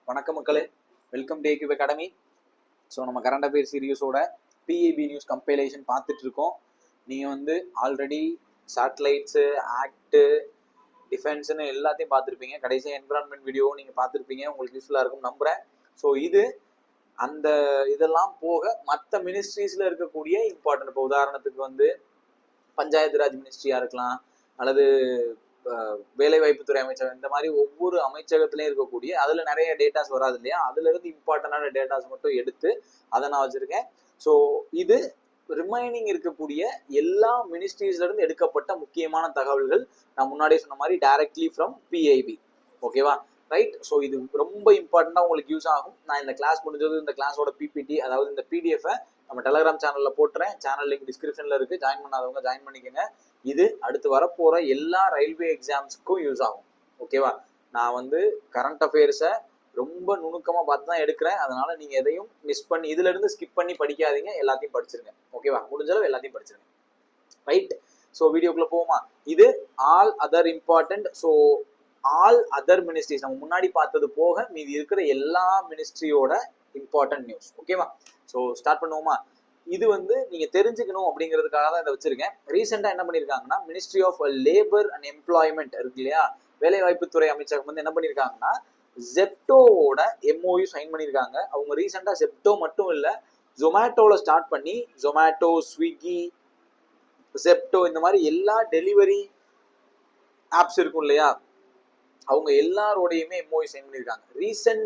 வணக்கம் மக்களே, welcome to ஏக்யூப் அகாடமி. ஸோ நம்ம கரண்ட் அஃபேர் சீரிஸோட பிஏபி நியூஸ் கம்பைலேஷன் பார்த்துட்டு இருக்கோம். நீங்கள் வந்து ஆல்ரெடி சேட்டலைட்ஸு, ஆக்டு, டிஃபென்ஸ்னு எல்லாத்தையும் பார்த்துருப்பீங்க. கடைசியாக என்விரான்மெண்ட் வீடியோ நீங்கள் பார்த்துருப்பீங்க. உங்களுக்கு யூஸ்ஃபுல்லாக இருக்கும் நம்புகிறேன். ஸோ அந்த இதெல்லாம் போக மற்ற மினிஸ்ட்ரீஸில் இருக்கக்கூடிய இம்பார்ட்டன்ட், இப்போ உதாரணத்துக்கு வந்து பஞ்சாயத்து ராஜ் மினிஸ்ட்ரியாக இருக்கலாம், அல்லது வேலைவாய்ப்புத்துறை அமைச்சகம், இந்த மாதிரி ஒவ்வொரு அமைச்சகத்திலையும் இருக்கக்கூடிய அதில் நிறைய டேட்டாஸ் வராது இல்லையா, அதுல இருந்து இம்பார்ட்டன்டான டேட்டாஸ் மட்டும் எடுத்து அதை நான் வச்சிருக்கேன். ஸோ இது ரிமைனிங் இருக்கக்கூடிய எல்லா மினிஸ்ட்ரீஸ்ல இருந்து எடுக்கப்பட்ட முக்கியமான தகவல்கள். நான் முன்னாடியே சொன்ன மாதிரி டைரக்ட்லி ஃப்ரம் பிஐபி. ஓகேவா, ரைட். ஸோ இது ரொம்ப இம்பார்ட்டண்டா உங்களுக்கு யூஸ் ஆகும். நான் இந்த கிளாஸ் முடிஞ்சது இந்த கிளாஸோட பிபிடி, அதாவது இந்த பிடிஎஃப் நம்ம டெலகிராம் சேனல்ல போட்டுறேன். சேனல் லிங்க் டிஸ்கிரிப்ஷன்ல இருக்கு. ஜாயின் பண்ணாதவங்க ஜாயின் பண்ணிக்கோங்க. இது அடுத்து வரப்போற எல்லா ரயில்வே எக்ஸாம்ஸ்க்கும் யூஸ் ஆகும். ஓகேவா, நான் வந்து கரண்ட் அஃபேர்ஸை ரொம்ப நுணுக்கமா பார்த்து தான் எடுக்கிறேன். அதனால நீங்க எதையும் மிஸ் பண்ணி இதுல இருந்து ஸ்கிப் பண்ணி படிக்காதீங்க, எல்லாத்தையும் படிச்சிருங்க. ஓகேவா, முடிஞ்சளவு எல்லாத்தையும் படிச்சிருங்க. ரைட். ஸோ வீடியோக்குள்ள போவோமா? இது all other important. So all other ministries நம்ம முன்னாடி பார்த்தது போக மீதி இருக்கிற எல்லா மினிஸ்ட்ரியோட இம்பார்ட்டன்ட் நியூஸ். ஓகேவா, ஸோ ஸ்டார்ட் பண்ணுவோமா? இது வந்து நீங்க தெரிஞ்சுக்கணும் அப்படிங்கிறதுக்காக தான் இதை வச்சிருக்கேன். ரீசெண்டா என்ன பண்ணிருக்காங்கன்னா, ministry of labour and employment இருக்கு இல்லையா, வேலை வாய்ப்புத்துறை அமைச்சகம் வந்து என்ன பண்ணிருக்காங்கன்னா, ஜெப்டோவோட எம்ஓயு சைன் பண்ணிருக்காங்க. அவங்க ரீசெண்டா ஜெப்டோ மட்டும் இல்ல, ஜொமேட்டோல ஸ்டார்ட் பண்ணி ஜொமேட்டோ, ஸ்விக்கி, ஜெப்டோ இந்த மாதிரி எல்லா டெலிவரி ஆப்ஸ் இருக்கும் இல்லையா, அவங்க எல்லாரோடையுமே எம்ஓயு சைன் பண்ணிருக்காங்க.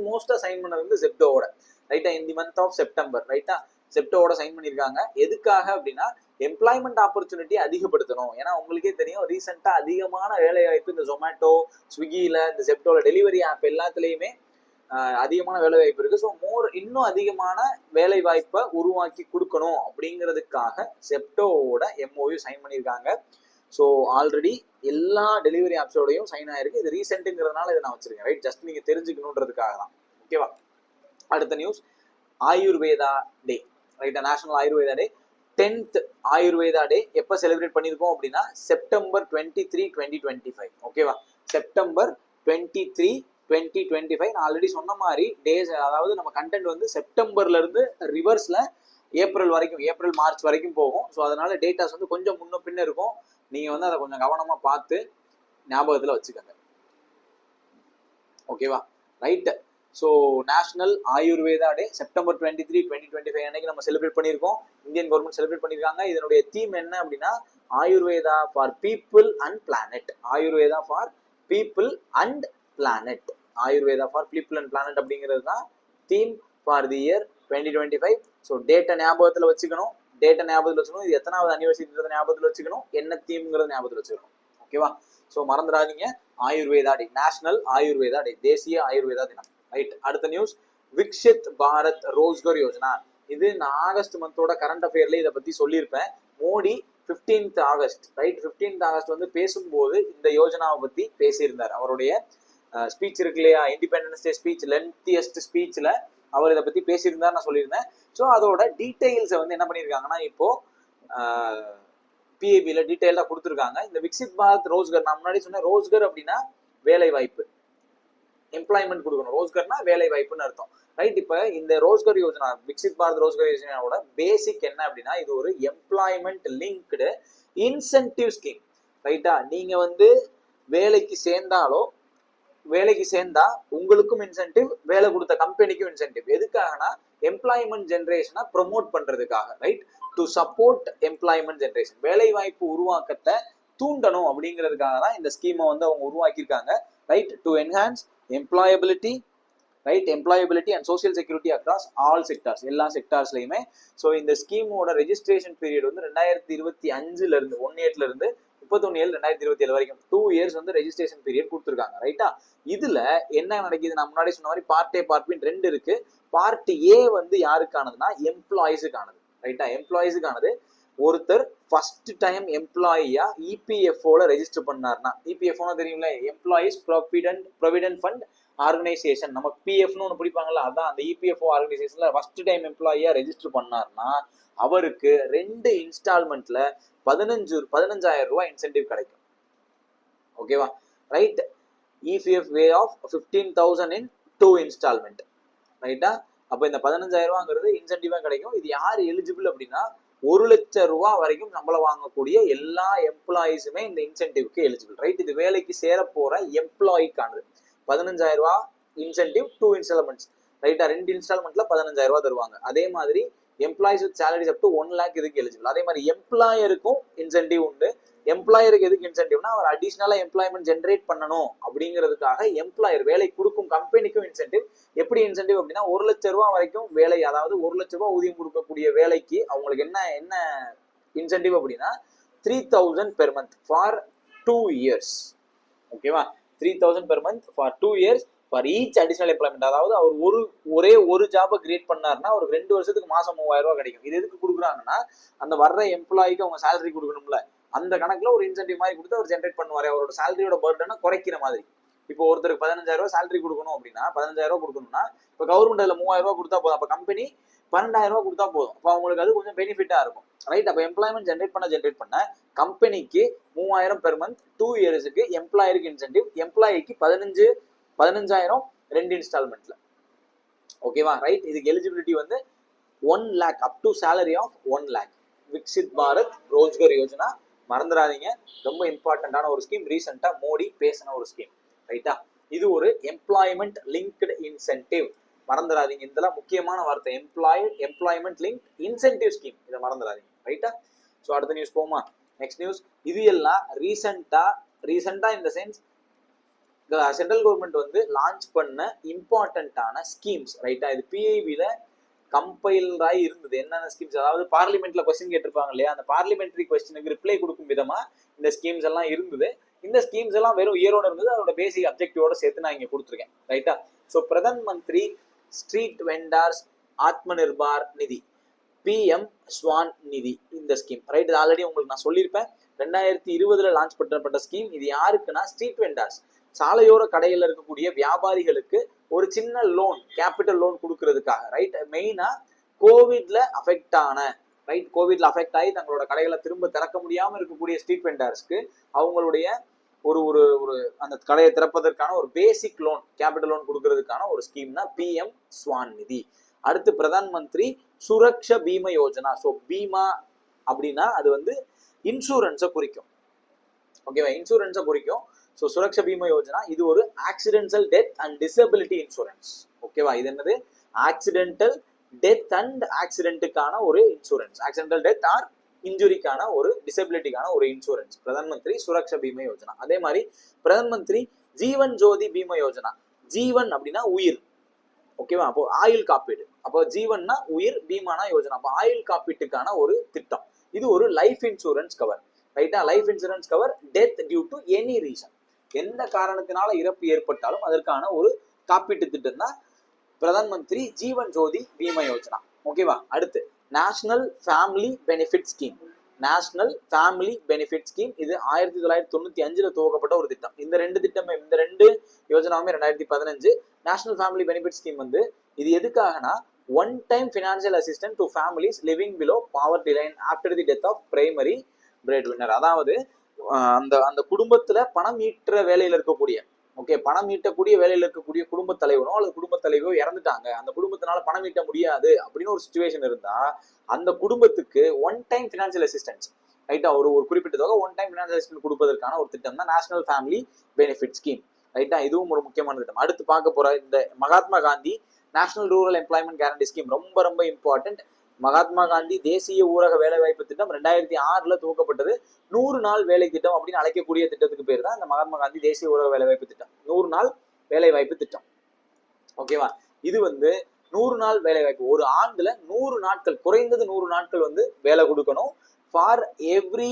மோஸ்டா சைன் பண்ணது வந்து ஜெப்டோவோட, ரைட்டா, இன் தி மந்த் ஆஃப் செப்டம்பர். ரைட்டா, ஜெப்டோவோட சைன் பண்ணிருக்காங்க. எதுக்காக அப்படின்னா, எம்ப்ளாய்மெண்ட் ஆப்பர்ச்சுனிட்டி அதிகப்படுத்தணும். ஏன்னா உங்களுக்கே தெரியும், ரீசெண்டா அதிகமான வேலை வாய்ப்பு இந்த ஜொமேட்டோ, ஸ்விக்கியில, இந்த ஜெப்டோல டெலிவரி ஆப் எல்லாத்துலயுமே அதிகமான வேலை வாய்ப்பு இருக்கு. ஸோ இன்னும் அதிகமான வேலை வாய்ப்பை உருவாக்கி கொடுக்கணும் அப்படிங்கிறதுக்காக ஜெப்டோவோட எம்ஓயு சைன் பண்ணியிருக்காங்க. ஸோ ஆல்ரெடி எல்லா டெலிவரி ஆப்ஸோடையும் சைன் ஆயிருக்கு. இது ரீசெண்ட்டுங்கிறதுனால இதை நான் வச்சிருக்கேன். ரைட், ஜஸ்ட் நீங்க தெரிஞ்சுக்கணுன்றதுக்காக தான். ஓகேவா, அடுத்த நியூஸ் ஆயுர்வேதா டே. ரைட்டா, நேஷனல் ஆயுர்வேதா டே. 10th ஆயுர்வேதா டே எப்போ செலிப்ரேட் பண்ணியிருக்கோம் அப்படின்னா, செப்டம்பர் 23, 2025. ஓகேவா, செப்டம்பர் 23, 2025. நான் ஆல்ரெடி சொன்ன மாதிரி டேஸ், அதாவது நம்ம கண்டென்ட் வந்து செப்டம்பர்ல இருந்து ரிவர்ஸ்ல ஏப்ரல் வரைக்கும், ஏப்ரல் மார்ச் வரைக்கும் போகும். ஸோ அதனால டேட்டாஸ் வந்து கொஞ்சம் முன்ன பின்ன இருக்கும். நீங்க வந்து அதை கொஞ்சம் கவனமா பார்த்து ஞாபகத்துல வச்சுக்கோங்க. ஓகேவா, ரைட். ஸோ நேஷனல் ஆயுர்வேதா டே செப்டம்பர் 23, 2025 அன்னைக்கு நம்ம செலிப்ரேட் பண்ணியிருக்கோம். இந்தியன் கவர்மெண்ட் செலிப்ரேட் பண்ணியிருக்காங்க. இதனுடைய தீம் என்ன அப்படின்னா, Ayurveda for people and planet. Ayurveda for people and planet. Ayurveda for people and planet அப்படிங்கிறது தான் theme for the year 2025. So டேட்டை ஞாபகத்தில் வச்சுக்கணும். இது எத்தனாவது அனிவர்சரிங்கிறத ஞாபகத்தில் வச்சுக்கணும், என்ன தீம்ங்கிறத ஞாபகத்தில் வச்சுக்கணும். ஓகேவா, ஸோ மறந்துடாதீங்க, ஆயுர்வேதா டே, நேஷனல் ஆயுர்வேதா டே, தேசிய ஆயுர்வேதா தினம். ரைட். அடுத்த நியூஸ், விக்ஷித் பாரத் ரோஸ்கர் யோஜனா. இது நான் ஆகஸ்ட் மந்தோட கரண்ட் அஃபேர்ல இதை பத்தி சொல்லியிருப்பேன். Modi 15th August, right, 15th August வந்து பேசும்போது இந்த யோஜனாவை பத்தி பேசியிருந்தார். அவருடைய ஸ்பீச் இருக்கு இல்லையா, இண்டிபெண்டன்ஸ் டே ஸ்பீச், லென்த்தியஸ்ட் ஸ்பீச்ல அவர் இதை பத்தி பேசியிருந்தார், நான் சொல்லியிருந்தேன். ஸோ அதோட டீடைல்ஸை வந்து என்ன பண்ணியிருக்காங்கன்னா, இப்போ பிஏபியில் டீடைல்டாக கொடுத்துருக்காங்க. இந்த விக்ஷித் பாரத் ரோஸ்கர், நான் முன்னாடி சொன்னேன், ரோஸ்கர் அப்படின்னா வேலை வாய்ப்பு, எம்ப்ளாய்மெண்ட் கொடுக்கணும். ரோஸ்கர்னா வேலை வாய்ப்புன்னு அர்த்தம். ரைட். இப்போ இந்த ரோஸ்கர் யோஜனா, விக்ஷித் பாரத் ரோஸ்கர் யோஜனாவோட பேசிக் என்ன அப்படின்னா, இது ஒரு எம்ப்ளாய்மெண்ட் லிங்க்டு இன்சென்டிவ் ஸ்கீம். ரைட்டா, நீங்க வந்து வேலைக்கு சேர்ந்தா உங்களுக்கும் இன்சென்டிவ், வேலை கொடுத்த கம்பெனிக்கும் இன்சென்டிவ். எதுக்காகனா, எம்ப்ளாய்மெண்ட் ஜென்ரேஷனை ப்ரொமோட் பண்றதுக்காக. Right, to support employment generation, வேலை வாய்ப்பு உருவாக்கத்தை தூண்டணும் அப்படிங்கிறதுக்காக தான் இந்த ஸ்கீமை வந்து அவங்க உருவாக்கியிருக்காங்க. Right, to enhance employability, right, employability and social security across all sectors, எல்லா செக்டார்ஸ்லையுமே. ஸோ இந்த ஸ்கீமோட ரெஜிஸ்ட்ரேஷன் பீரியட் வந்து 2025 இருந்து 18 இருந்து 31/7/2027 வரைக்கும் 2 years வந்து ரெஜிஸ்ட்ரேஷன் பீரியட் கொடுத்துருக்காங்க. ரைட்டா, இதுல என்ன நடக்குது, நான் முன்னாடி சொன்ன மாதிரி பார்ட் ஏ பார்ட் பி ரெண்டு இருக்கு. பார்ட் ஏ வந்து யாருக்கானதுன்னா, எம்ப்ளாயிஸுக்கானது. ரைட்டா, எம்ப்ளாயிஸுக்கானது. ஒருத்தர் ஃபர்ஸ்ட் டைம் எம்ப்ளாயியா இபிஎஃப்ஓல ரெஜிஸ்டர் பண்ணார்னா, இபிஎஃப்ஓ தெரியுங்களா, எம்ப்ளாயிஸ் ப்ரொவிடென்ட் ஃபண்ட் ஆர்கனைசேஷன், நம்ம பிஎஃப்னு ஒன்று பிடிப்பாங்கல்ல, அதான் அந்த இபிஎஃப்ஓ ஆர்கனைசேஷன்ல ஃபர்ஸ்ட் டைம் எம்ப்ளாயியா ரெஜிஸ்டர் பண்ணார்னா அவருக்கு 2 இன்ஸ்டால்மெண்ட்ல 15,000 ரூபாய் இன்சென்டிவ் கிடைக்கும். ஓகேவா, right. EPF way of 15,000 in 2 instalment. ரைட்டா? அப்ப இந்த 15,000 ரூபாங்கிறது இன்சென்டிவா கிடைக்கும். இது யார் எலிஜிபிள் அப்படின்னா 1,00,000 வரைக்கும் சம்பளம் வாங்கக்கூடிய எல்லா எம்ப்ளாயிஸுமே இந்த இன்சென்டிவ்க்கு எலிஜிபிள். ரைட்? இது வேலைக்கு சேர போற எம்ப்ளாய்க்கானது. 15,000 இன்சென்டிவ் 2 இன்ஸ்டால்மெண்ட்ஸ். ரைட்டா? 2 இன்ஸ்டால்மெண்ட்ல 15,000 தருவாங்க. அதே மாதிரி employees with salaries up to 1 lakh இதுக்கு எலிஜிபிள். அதே மாதிரி எம்ப்ளாயருக்கும் இன்சென்டிவ் உண்டு. எம்ப்ளாயருக்கு எதுக்கு இன்சென்டிவ்னா அவர் அடிஷனலா எம்ப்ளாய்மெண்ட் ஜென்ரேட் பண்ணணும் அப்படிங்கிறதுக்காக எம்ப்ளாயர் வேலை கொடுக்கும் கம்பெனிக்கும் இன்சென்டிவ். எப்படி இன்சென்டிவ் அப்படின்னா 1,00,000 வரைக்கும் வேலை, அதாவது 1,00,000 ஊதியம் கொடுக்கக்கூடிய வேலைக்கு அவங்களுக்கு என்ன என்ன இன்சென்டிவ் அப்படின்னா 3,000 பெர் மந்த் ஃபார் 2 years. ஓகேவா? 3,000 per month for 2 years for each additional employment. அதாவது அவர் ஒரே ஒரு ஜாபை கிரியேட் பண்ணாருன்னா அவருக்கு 2 வருஷத்துக்கு மாசம் 3,000 ரூபாய் கிடைக்கும். இது எதுக்கு கொடுக்குறாங்கன்னா அந்த வர்ற எம்ப்ளாய்க்கு அவங்க சேலரி கொடுக்கணும்ல, அந்த கணக்குல ஒரு இன்சென்டிவ் மாதிரி கொடுத்து அவர் ஜென்ரேட் பண்ணுவாரு. அவரோட சேலரியோட பர்டனை குறைக்கிற மாதிரி. இப்போ ஒருத்தருக்கு 15,000 சேலரி கொடுக்கணும் அப்படின்னா 15,000 கொடுக்கணும்னா இப்போ கவர்மெண்ட் அதுல 3,000 கொடுத்தா போதும். அப்ப கம்பெனி 12,000 கொடுத்தா போதும். அப்போ அவங்களுக்கு அது கொஞ்சம் பெனிஃபிட்டா இருக்கும். ரைட்? அப்ப எம்ப்ளாய்மெண்ட் ஜென்ரேட் பண்ண கம்பெனிக்கு 3,000 பெர் மந்த் 2 இயர்ஸுக்கு எம்ப்ளாயருக்கு இன்சென்டிவ். எம்ப்ளாய்க்கு 15,000 2 இன்ஸ்டால்மெண்ட்ல. ஓகேவா? ரைட்? இதுக்கு எலிஜிபிலிட்டி வந்து 1 lakh up to salary of 1 lakh. Viksit Bharat Rozgar Yojana மறந்துடாதீங்க. ரொம்ப இம்பார்ட்டன்டான ஒரு ஸ்கீம். ரீசெண்டா மோடி பேசின ஒரு ஸ்கீம். ரைட்டா? இது ஒரு எம்ப்ளாய்மெண்ட் லிங்க்டு இன்சென்டிவ். மறந்துடாதீங்க, இதெல்லாம் முக்கியமான வார்த்தை. Employment link incentive scheme. இதை மறந்துடாதீங்க. ரைட்டா? ஸோ அடுத்த நியூஸ் போமா? Next news. இது எல்லாம் ரீசெண்டா இந்த சென்ஸ் சென்ட்ரல் கவர்மெண்ட் வந்து லான்ச் பண்ண இம்பார்ட்டன்டான ஸ்கீம்ஸ். ரைட்டா? இது பிஐபில கம்பைல் ஆகி இருந்தது. என்னென்ன ஸ்கீம்ஸ், அதாவது பார்லிமெண்ட்ல கொஸ்டின் கேட்டிருப்பாங்க இல்லையா, அந்த பார்லிமெண்ட்ரி கொஸ்டினுக்கு ரிப்ளை கொடுக்கும் விதமா இந்த ஸ்கீம்ஸ் எல்லாம் இருந்தது. இந்த ஸ்கீம்ஸ் எல்லாம் வெறும் இயரோட இருந்தது. அதோட பேசிக் அப்ஜெக்டிவோட சேர்த்து நான் இங்க கொடுத்துருக்கேன். ரைட்டா? So Pradhan Mantri street vendors Atma Nirbhar நிதி, பிஎம் ஸ்வான் நிதி, இந்த ஸ்கீம். ரைட்? இது ஆல்ரெடி உங்களுக்கு நான் சொல்லியிருப்பேன். 2020 லான்ச் பண்ணப்பட்ட ஸ்கீம். இது யாருக்குன்னா ஸ்ட்ரீட் வெண்டார்ஸ், சாலையோர கடையில் இருக்கக்கூடிய வியாபாரிகளுக்கு ஒரு சின்ன லோன், கேபிட்டல் லோன் கொடுக்கறதுக்காக. ரைட்? மெயினா கோவிட்ல அஃபெக்ட் ஆகி தங்களோட கடைகளை திரும்ப திறக்க முடியாம இருக்கக்கூடிய ஸ்ட்ரீட் வெண்டார்ஸ்க்கு அவங்களுடைய ஒரு ஒரு ஒரு அந்த கடையை திறப்பதற்கான ஒரு பேசிக் லோன், கேபிட்டல் லோன் கொடுக்கறதுக்கான ஒரு ஸ்கீம் தான் பிஎம் ஸ்வான் நிதி. அடுத்து பிரதான் மந்திரி சுரக்ஷா பீமா யோஜனா. ஸோ பீமா அப்படின்னா அது வந்து இன்சூரன்ஸை குறிக்கும். ஓகேவா? இன்சூரன்ஸை குறிக்கும். ஸோ சுரக்ஷா பீமா யோஜனா இது ஒரு accidental death and disability insurance. ஓகேவா? இது என்னது? ஆக்சிடென்டல் டெத் அண்ட் ஆக்சிடென்ட்டுக்கான ஒரு இன்சூரன்ஸ். ஆக்சிடென்டல் டெத் ஆர் இன்ஜுரிக்கான ஒரு டிசபிலிட்டிக்கான ஒரு இன்சூரன்ஸ் பிரதான் மந்திரி சுரக்ஷா பீமா யோஜனா. அதே மாதிரி பிரதான் மந்திரி ஜீவன் ஜோதி பீமா யோஜனா. ஜீவன் அப்படின்னா உயிர். ஓகேவா? அப்போ ஆயுள் காப்பீடு. அப்போ ஜீவன்னா உயிர், பீமானா யோஜனா. அப்போ ஆயுள் காப்பீட்டுக்கான ஒரு திட்டம். இது ஒரு லைஃப் இன்சூரன்ஸ் கவர். ரைட்டா? Life insurance cover death due to any reason. எந்த காரணத்தினால இறப்பு ஏற்பட்டாலும் அதற்கான ஒரு காப்பீட்டு திட்டம் தான் பிரதான் மந்திரி ஜீவன் ஜோதி பீமா யோஜனா. ஓகேவா? அடுத்து national family benefit scheme. National family benefit scheme இது 1995 துவக்கப்பட்ட ஒரு திட்டம். இந்த ரெண்டு யோஜனாவுமே 2015. நேஷனல் ஃபேமிலி பெனிஃபிட் ஸ்கீம் வந்து இது எதுக்காகனா one time financial assistant to families living below poverty line after the death of primary breadwinner. அதாவது அந்த குடும்பத்துல பணம் ஈட்டுற வேலையில இருக்கக்கூடிய, பணம் ஈட்டக்கூடிய வேலையில இருக்கக்கூடிய குடும்ப தலைவனோ அல்லது குடும்ப தலைவியோ இறந்துட்டாங்க, அந்த குடும்பத்தினால பணம் ஈட்ட முடியாது அப்படின்னு ஒரு சிச்சுவேஷன் இருந்தா அந்த குடும்பத்துக்கு ஒன் டைம் ஃபினான்சியல் அசிஸ்டன்ஸ். ரைட்டா? ஒரு குறிப்பிட்ட தொகை ஒன் டைம் ஃபினான்சியல் அசிஸ்டன்ஸ் கொடுப்பதற்கான ஒரு திட்டம் தான் நேஷனல் ஃபேமிலி பெனிஃபிட் ஸ்கீம். ரைட்டா? இதுவும் ஒரு முக்கியமான திட்டம். அடுத்து பார்க்க போற இந்த Mahatma Gandhi national rural employment guarantee scheme ரொம்ப ரொம்ப இம்பார்ட்டன்ட். மகாத்மா காந்தி தேசிய ஊரக வேலைவாய்ப்பு திட்டம் 2006 துவக்கப்பட்டது. 100 நாள் வேலை திட்டம் அப்படின்னு அழைக்கக்கூடிய திட்டத்துக்கு பேர் தான் இந்த மகாத்மா காந்தி தேசிய ஊரக வேலைவாய்ப்பு திட்டம். 100 நாள் வேலைவாய்ப்பு திட்டம். ஓகேவா? இது வந்து 100 நாள் வேலைவாய்ப்பு. ஒரு ஆண்டுல 100 நாட்கள், குறைந்தது 100 நாட்கள் வந்து வேலை கொடுக்கணும் for every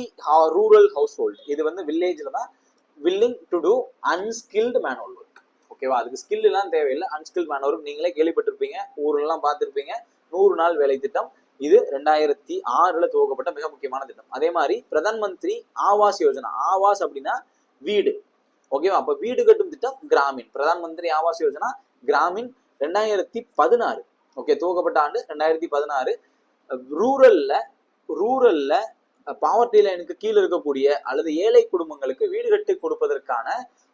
rural household. இது வந்து வில்லேஜ்ல தான் willing to do unskilled manual work. ஓகேவா? அதுக்கு ஸ்கில் எல்லாம் தேவையில்லை. அன்ஸ்கில்டு மேனுவல் ஒர்க் நீங்களே கேள்விப்பட்டிருப்பீங்க, ஊர்லாம் பார்த்துருப்பீங்க. 100 நாள் வேலை திட்டம். இது 2006 துவக்கப்பட்ட மிக முக்கியமான திட்டம். அதே மாதிரி பிரதான் மந்திரி ஆவாஸ் யோஜனா. ஆவாஸ் அப்படின்னா வீடு. ஓகேவா? அப்ப வீடு கட்டும் திட்டம் கிராமின். பிரதான் மந்திரி ஆவாஸ் யோஜனா கிராமின் 2016. ஓகே, துவக்கப்பட்ட ஆண்டு 2016. ரூரல்ல பாவர்ட்டி லைனுக்கு கீழே இருக்கக்கூடிய அல்லது ஏழை குடும்பங்களுக்கு வீடு கட்டி கொடுப்பதற்கான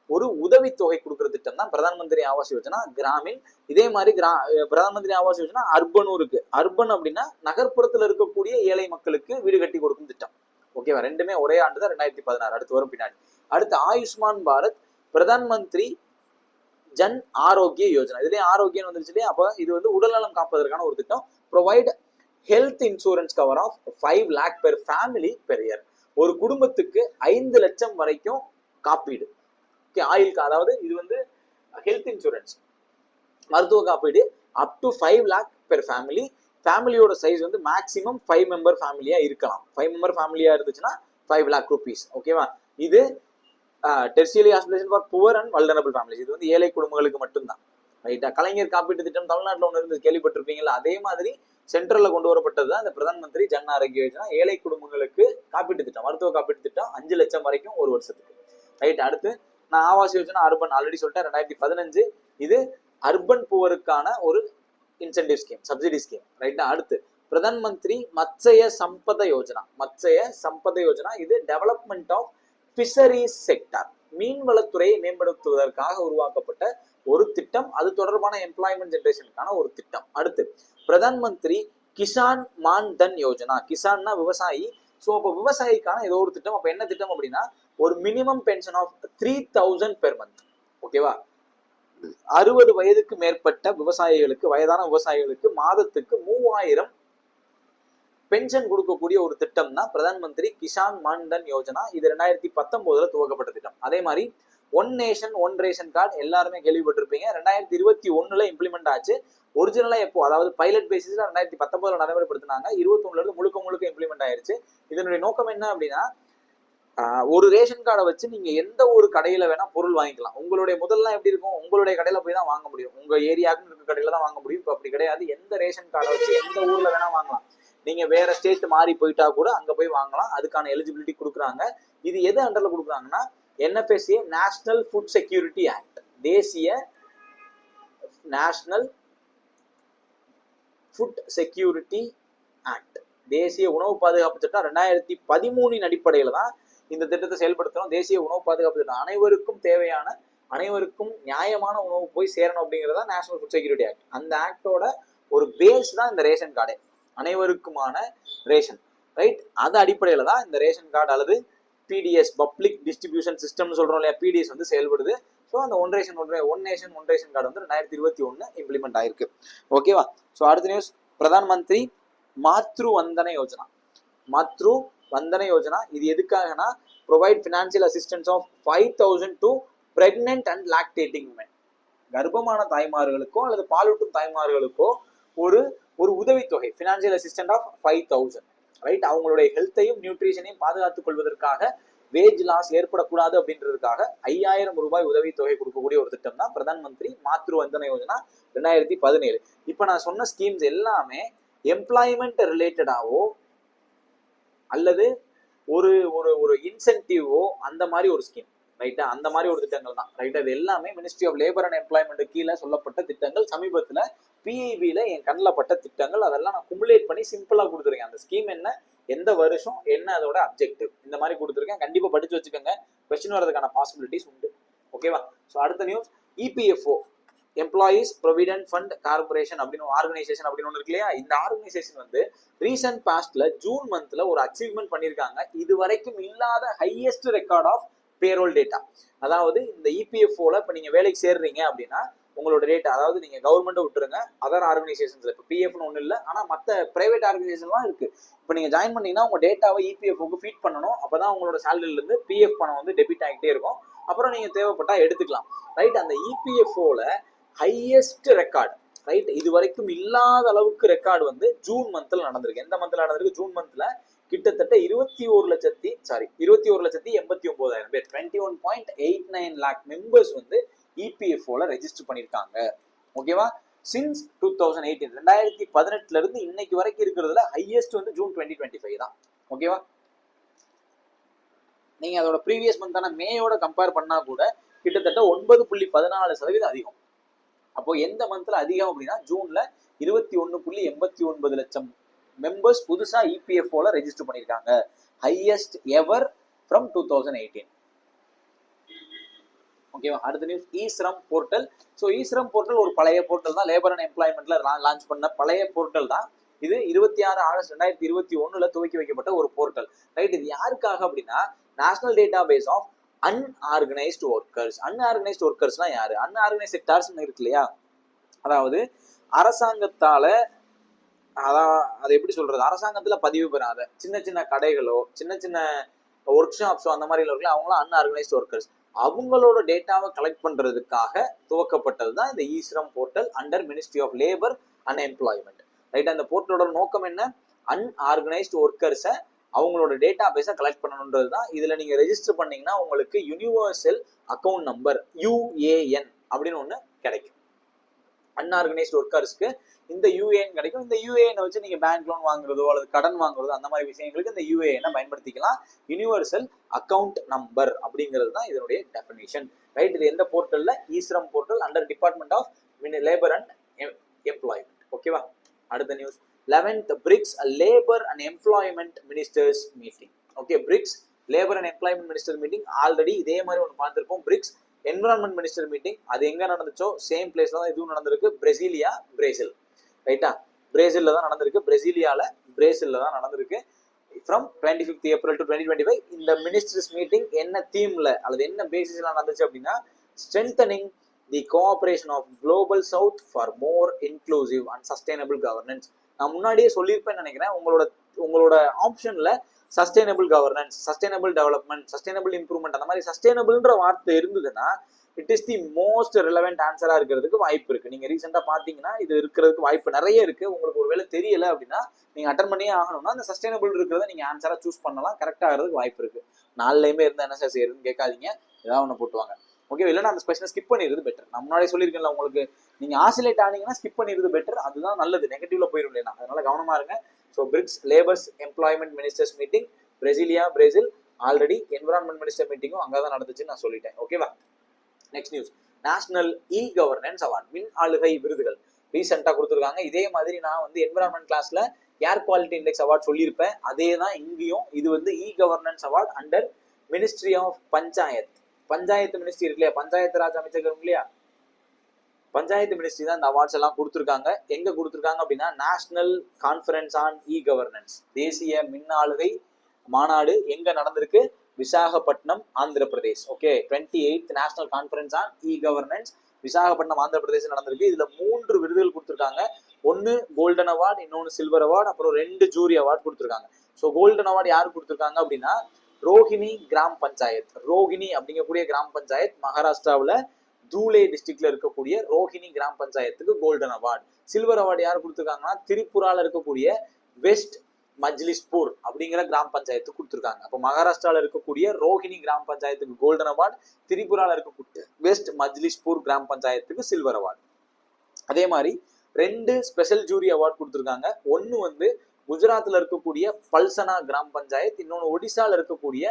ஒரு உதவித்தொகை கொடுக்குற திட்டம் தான் பிரதான் மந்திரி ஆவாஸ் யோஜனா கிராமின். இதே மாதிரி பிரதான் மந்திரி ஆவாஸ் யோஜனா அர்பனும் இருக்கு. அர்பன் அப்படின்னா நகர்ப்புறத்துல இருக்கக்கூடிய ஏழை மக்களுக்கு வீடு கட்டி கொடுக்கும் திட்டம். ஓகேவா, ரெண்டுமே ஒரே ஆண்டு தான் 2016, அடுத்து வரும் பின்னாடி. அடுத்து ஆயுஷ்மான் பாரத் பிரதான் மந்திரி ஜன் ஆரோக்கிய யோஜனா. இதுலயே ஆரோக்கியம் வந்துருச்சு இல்லையா, அப்ப இது வந்து உடல்நலம் காப்பதற்கான ஒரு திட்டம். Provide health insurance cover of 5 lakh per family per year. ஒரு குடும்பத்துக்கு 5 லட்சம் வரைக்கும் காப்பீடு. ஆயுள், அதாவது இது வந்து ஹெல்த் இன்சூரன்ஸ் மருத்துவ காப்பீடு up to 5 lakh per family. ஃபேமிலியோட சைஸ் வந்து மேக்ஸிமம் 5 மெம்பர் ஃபேமிலியா இருக்கலாம். 5 மெம்பர் ஃபேமிலியா இருந்துச்சுன்னா 5 lakh rupees. ஓகேவா, இது tertiary hospitalisation for poor and vulnerable families. இது வந்து ஏழை குடும்பங்களுக்கு மட்டும்தான். ரைட்டா, கலைஞர் காப்பீட்டு திட்டம் தமிழ்நாட்டில் ஒன்று இருந்து கேள்விப்பட்டிருப்பீங்களா, அதே மாதிரி சென்ட்ரல்ல கொண்டு வரப்பட்டது தான் இந்த பிரதான் மந்திரி ஜன் ஆரோக்கிய யோஜனா. ஏழை குடும்பங்களுக்கு காப்பீட்டு திட்டம், மருத்துவ காப்பீட்டு திட்டம் 5 லட்சம் வரைக்கும் ஒரு வருஷத்துக்கு. ரைட், அடுத்து நான் ஆவாஸ் யோஜனா அர்பன் ஆல்ரெடி சொல்லிட்டேன், 2015. இது அர்பன் புவருக்கான ஒரு இன்சென்டிவ் ஸ்கீம், சப்சிடி ஸ்கீம். ரைட்டா, அடுத்து பிரதான் மந்திரி மத்ஸ்ய சம்பத யோஜனா. மத்ஸ்ய சம்பத யோஜனா இது டெவலப்மெண்ட் ஆஃப் ஃபிஷரிஸ் செக்டார், மீன்வளத்துறையை மேம்படுத்துவதற்காக உருவாக்கப்பட்ட ஒரு திட்டம். அது தொடர்பான எம்ப்ளாய்மெண்ட் ஜெனரேஷனுக்கான ஒரு திட்டம். அடுத்து பிரதான் மந்திரி கிசான் மான் தன் யோஜனா. கிசான்னா விவசாயி. ஸோ அப்போ விவசாயிக்கான ஏதோ ஒரு திட்டம். அப்போ என்ன திட்டம் அப்படின்னா, ஒரு minimum pension of 3000 per month. ஓகேவா, 60 வயதுக்கு மேற்பட்ட விவசாயிகளுக்கு, வயதான விவசாயிகளுக்கு மாதத்துக்கு 3000 பென்ஷன் கொடுக்கக்கூடிய ஒரு திட்டம் தான் பிரதான் மந்திரி கிசான் மான்தன் யோஜனா. இது 2019 துவக்கப்பட்ட திட்டம். அதே மாதிரி one nation one ration card எல்லாருமே கேள்விப்பட்டிருப்பீங்க. 2021 இம்ப்ளிமெண்ட் ஆச்சு. ஒரிஜினலா எப்போ, அதாவது பைலட் பேசிஸ்ல 2019 நடைமுறைப்படுத்தினாங்க. 21 முழுக்க முழுக்க இம்ப்ளிமெண்ட் ஆயிருச்சு. இதனுடைய நோக்கம் என்ன அப்படின்னா, ஒரு ரேஷன் கார்டை வச்சு நீங்க எந்த ஒரு கடையில வேணா பொருள் வாங்கிக்கலாம். உங்களுடைய முதல்லாம் எப்படி இருக்கும், உங்களுடைய கடையில போய் தான் வாங்க முடியும், உங்க ஏரியாவுக்கு இருக்க கடையில தான் வாங்க முடியும். இப்போ அப்படி கிடையாது. எந்த ரேஷன் கார்டை வச்சு எந்த ஊர்ல வேணா வாங்கலாம். நீங்க வேற ஸ்டேட் மாறி போயிட்டா கூட அங்க போய் வாங்கலாம். அதுக்கான எலிஜிபிலிட்டி கொடுக்குறாங்க. இது எது அண்டர்ல கொடுக்குறாங்கன்னா, NFSA national food security act, தேசிய நேஷனல் ஃபுட் செக்யூரிட்டி ஆக்ட், தேசிய உணவு பாதுகாப்பு சட்டம் 2013 அடிப்படையில தான் இந்த திட்டத்தை செயல்படுத்தணும். தேசிய உணவு பாதுகாப்பு திட்டம் அனைவருக்கும் தேவையான, அனைவருக்கும் நியாயமான உணவு போய் சேரணும் அப்படிங்கிறதா நேஷனல் ஃபுட் செக்யூரிட்டி ஆக்ட். அந்த ஆக்டோட ஒரு பேஸ் தான் இந்த ரேஷன் கார்டு, அனைவருக்குமான ரேஷன். ரைட், அது அடிப்படையில தான் இந்த ரேஷன் கார்டு அல்லது PDS பப்ளிக் டிஸ்ட்ரிபியூஷன் சிஸ்டம்னு சொல்றோம் இல்லையா, PDS வந்து செயல்படுது. ஸோ அந்த one nation one ration card வந்து 2021 இம்ப்ளிமெண்ட் ஆயிருக்கு. ஓகேவா. ஸோ அடுத்த நியூஸ், பிரதான் மந்திரி மாத்ரு வந்தன யோஜனா. மாத்ரு வந்தன யோஜனா இது எதுக்காகனா, provide financial assistance of 5000 to pregnant and lactating women. கர்ப்பமான தாய்மார்களுக்கோ அல்லது பாலூட்டும் தாய்மார்களுக்கோ ஒரு ஒரு உதவித்தொகை, ஃபினான்சியல் அசிஸ்டன்ட் ஆஃப் 5000. ரைட், அவங்களுடைய ஹெல்த்தையும் நியூட்ரிஷனையும் பாதுகாத்துக் கொள்வதற்காக, வேஜ் லாஸ் ஏற்படக்கூடாது அப்படின்றதுக்காக 5000 ரூபாய் உதவித்தொகை கொடுக்கக்கூடிய ஒரு திட்டம் தான் பிரதான் மந்திரி மாத்ரு வந்தன யோஜனா 2017. இப்ப நான் சொன்ன ஸ்கீம்ஸ் எல்லாமே எம்ப்ளாய்மெண்ட் ரிலேட்டடாவோ அல்லது ஒரு ஒரு ஒரு இன்சென்டிவோ அந்த மாதிரி ஒரு ஸ்கீம். ரைட்டா, அந்த மாதிரி ஒரு திட்டங்கள் தான். ரைட்டா, இது எல்லாமே ministry of labour and employment கீழே சொல்லப்பட்ட திட்டங்கள். சமீபத்துல PIBல என் கண்ணில் பட்ட திட்டங்கள், அதெல்லாம் நான் குமுலேட் பண்ணி சிம்பிளா கொடுத்துருக்கேன். அந்த ஸ்கீம் என்ன, எந்த வருஷம் என்ன, அதோட அப்ஜெக்டிவ், இந்த மாதிரி கொடுத்துருக்கேன். கண்டிப்பா படிச்சு வச்சுக்கோங்க, கொஸ்டின் வரதுக்கான பாசிபிலிட்டிஸ் உண்டு. ஓகேவா. ஸோ அடுத்த news, EPFO employees provident fund corporation அப்படின்னு ஆர்கனைசேஷன் அப்படின்னு ஒன்று இருக்கு இல்லையா. இந்த ஆர்கனைசேஷன் வந்து ரீசன்ட் பாஸ்ட்ல ஜூன் மந்த்ல ஒரு அச்சீவ்மெண்ட் பண்ணியிருக்காங்க. இது வரைக்கும் இல்லாத highest record of payroll data. அதாவது இந்த EPFOல இப்போ நீங்க வேலைக்கு சேர்றீங்க அப்படின்னா உங்களோட டேட்டா, அதாவது நீங்க கவர்மெண்ட்டை விட்டுருங்க, அதர் ஆர்கனைசேஷன்ஸ்ல இப்போ PFன்னு ஒன்றும் இல்லை, ஆனால் மற்ற பிரைவேட் ஆர்கனைசேஷன்லாம் இருக்கு. இப்போ நீங்க ஜாயின் பண்ணீங்கன்னா உங்க டேட்டாவை EPFOக்கு ஃபீட் பண்ணணும். அப்பதான் உங்களோட சேலரில இருந்து PF பணம் வந்து டெபிட் ஆகிட்டே இருக்கும். அப்புறம் நீங்க தேவைப்பட்டா எடுத்துக்கலாம். ரைட், அந்த EPFOல ஹையஸ்ட் ரெக்கார்டு, ரைட், இது வரைக்கும் இல்லாத அளவுக்கு ரெக்கார்டு வந்து ஜூன் மந்த்ல நடந்திருக்கு. எந்த மந்த்ல நடந்திருக்கு, ஜூன் மந்த்ல கிட்டத்தட்ட 21,89,000 பேர், 21.89 lakh மெம்பர்ஸ் வந்து EPFOல ரெஜிஸ்டர் பண்ணிருக்காங்க. ஓகேவா. சின்ஸ் 2018 2018 இருந்து இன்னைக்கு வரைக்கும் இருக்கிறதுல ஹையஸ்ட் வந்து ஜூன் 2025 தான். ஓகேவா. நீங்க அதோட ப்ரீவியஸ் மந்தான மேயோட கம்பேர் பண்ணா கூட கிட்டத்தட்ட 9.14% அதிகம். அப்போ எந்த மந்த்ல அதிகம் அப்படின்னா ஜூன்ல 21.89 லட்சம் மெம்பர்ஸ் புதுசா EPFOல ரெஜிஸ்டர் பண்ணிருக்காங்க. Highest ever from 2018. ஓகேவா. அடுத்த news eShram portal. So eShram portal ஒரு பழைய போர்ட்டல் தான், லேபர் அண்ட் எம்ப்ளாய்மெண்ட்ல லான்ச் பண்ண பழைய போர்ட்டல் தான் இது. 26 ஆகஸ்ட் 2021 துவக்கி வைக்கப்பட்ட ஒரு போர்ட்டல். ரைட், இது யாருக்காக அப்படின்னா national data base of unorganised workers. Unorganised ஒர்க்கர்ஸ்னா யாரு? அன்ஆர்கனைஸ்ட் செக்டார்ஸ் இருக்கு இல்லையா, அதாவது அரசாங்கத்தால அது எப்படி சொல்றது, அரசாங்கத்துல பதிவு பெறாத சின்ன சின்ன கடைகளோ சின்ன சின்ன ஒர்க் ஷாப்ஸோ அந்த மாதிரி இருக்குல்ல, அவங்களாம் அன்ஆர்கனைஸ்ட் ஒர்க்கர்ஸ். அவங்களோட டேட்டாவை கலெக்ட் பண்றதுக்காக துவக்கப்பட்டது தான் இந்த eShram portal under ministry of labour and employment. Right, அந்த போர்ட்டலோட நோக்கம் என்ன? அன்ஆர்கனைஸ்ட் ஒர்க்கர்ஸை அவங்களோட டேட்டா பேஸை கலெக்ட் பண்ணணுன்றது தான். இதுல நீங்க ரெஜிஸ்டர் பண்ணீங்கன்னா உங்களுக்கு யூனிவர்சல் அக்கௌண்ட் நம்பர் UAN அப்படின்னு ஒண்ணு கிடைக்கும். அன்ஆர்கனைஸ்ட் ஒர்க்கர்ஸ்க்கு இந்த UAN கிடைக்கும். இந்த UAN வச்சு நீங்க பேங்க் லோன் வாங்குறதோ அல்லது கடன் வாங்குறதோ அந்த மாதிரி விஷயங்களுக்கு இந்த UAN பயன்படுத்திக்கலாம். யூனிவர்சல் அக்கௌண்ட் நம்பர் அப்படிங்கிறது தான் இதனுடைய டெஃபினிஷன். ரைட், இது எந்த போர்ட்டல்ல? EShram portal under department of labour and employment. ஓகேவா. அடுத்த news 11th BRICS labour and employment ministers meeting. Okay, BRICS labour and employment minister meeting already இதே மாதிரி ஒன்று பார்த்துருப்போம். பிரிக்ஸ் என்விரான்மெண்ட் மினிஸ்டர் மீட்டிங் அது எங்க நடந்துச்சோ சேம் பிளேஸ்ல தான் இதுவும் நடந்திருக்கு. பிரேசில். ரைட்டா, பிரேசில்ல தான் நடந்திருக்கு. பிரேசில்ல தான் நடந்திருக்கு. ஃப்ரம் 25th April to 2025 இந்த மினிஸ்டர்ஸ் மீட்டிங் என்ன தீம்ல அல்லது என்ன பேசிஸ்ல நடந்துச்சு அப்படின்னா strengthening the cooperation of global south for more inclusive and sustainable governance. நான் முன்னாடியே சொல்லியிருப்பேன்னு நினைக்கிறேன். உங்களோட ஆப்ஷன்ல sustainable governance, sustainable development, sustainable improvement அந்த மாதிரி சஸ்டைனபிள்ன்ற வார்த்தை இருந்ததுன்னா it is the most relevant ஆன்சரா இருக்கிறதுக்கு வாய்ப்பு இருக்கு. நீங்க ரீசெண்டா பாத்தீங்கன்னா இது இருக்கிறதுக்கு வாய்ப்பு நிறைய இருக்கு. உங்களுக்கு ஒருவேளை தெரியல அப்படின்னா நீங்க அட்டன் பண்ணியே ஆகணும்னா அந்த சஸ்டைனபிள் இருக்கிறத நீங்க ஆன்சரா சூஸ் பண்ணலாம். கரெக்டா ஆகிறதுக்கு வாய்ப்பு இருக்கு. நாலுலயுமே இருந்தா என்ன சார் செய்யறதுன்னு கேட்காதீங்க, ஏதாவது ஒன்று போட்டுவாங்க. ஓகே, இல்லைன்னா அந்த ஸ்பெஷனை ஸ்கிப் பண்ணிடுறது பெட்டர். நான் முன்னாடி சொல்லியிருக்கேன்ல, உங்களுக்கு நீங்க ஆசிலேட் ஆனீங்கன்னா ஸ்கிப் பண்ணிடுறது பெட்டர். அதுதான் நல்லது, நெகட்டிவ்ல போயிடும் இல்லைன்னா. அதனால கவனமா இருங்க. So BRICS labours employment ministers meeting Brazil already environment minister மீட்டிங்கும் அங்கதான் நடந்துச்சுன்னு நான் சொல்லிட்டேன். ஓகேவா. Next news national governance award, மின் ஆளுகை விருதுகள் ரீசெண்டா கொடுத்துருக்காங்க. இதே மாதிரி நான் வந்து என்விரான்மெண்ட் கிளாஸ்ல ஏர் குவாலிட்டி இண்டெக்ஸ் அவார்ட் சொல்லியிருப்பேன். அதே தான் இங்கேயும். இது வந்து governance award under ministry of panchayat ministry இருக்கு இல்லையா, பஞ்சாயத்து ராஜ் அமைச்சகம் இல்லையா, பஞ்சாயத்து மினிஸ்ட்ரி தான் இந்த அவார்ட்ஸ் எல்லாம் கொடுத்துருக்காங்க. எங்க கொடுத்துருக்காங்க அப்படின்னா நேஷனல் கான்ஃபரன்ஸ் ஆன் கவர்னன்ஸ், தேசிய மின் ஆளுகை மாநாடு எங்க நடந்திருக்கு? Visakhapatnam, Andhra Pradesh. Okay, 28th national conference on governance Visakhapatnam, Andhra Pradesh நடந்திருக்கு. இதுல 3 விருதுகள் கொடுத்துருக்காங்க. ஒன்னு கோல்டன் அவார்டு, இன்னொன்னு சில்வர் அவார்டு, அப்புறம் 2 ஜூரி அவார்டு கொடுத்துருக்காங்க. ஸோ கோல்டன் அவார்டு யாரு கொடுத்துருக்காங்க அப்படின்னா ரோஹிணி கிராம் பஞ்சாயத். ரோஹிணி அப்படிங்கக்கூடிய கிராம் பஞ்சாயத் மகாராஷ்டிராவில் தூலே டிஸ்ட்ரிக்ட்ல இருக்கக்கூடிய ரோஹிணி கிராம் பஞ்சாயத்துக்கு கோல்டன் அவார்டு. சில்வர் அவார்டு யாரு கொடுத்துருக்காங்கன்னா திரிபுரால இருக்கக்கூடிய வெஸ்ட் மஜ்லிஸ்பூர் அப்படிங்கிற கிராம் பஞ்சாயத்து கொடுத்துருக்காங்க. அப்போ மகாராஷ்டிரால இருக்கக்கூடிய ரோஹிணி கிராம் பஞ்சாயத்துக்கு கோல்டன் அவார்டு, திரிபுரால இருக்கக்கூடிய வெஸ்ட் மஜ்லிஸ்பூர் கிராம் பஞ்சாயத்துக்கு சில்வர் அவார்டு. அதே மாதிரி 2 ஸ்பெஷல் ஜூரி அவார்டு கொடுத்துருக்காங்க. ஒன்னு வந்து குஜராத்ல இருக்கக்கூடிய பல்சனா கிராம் பஞ்சாயத், இன்னொன்னு ஒடிசால இருக்கக்கூடிய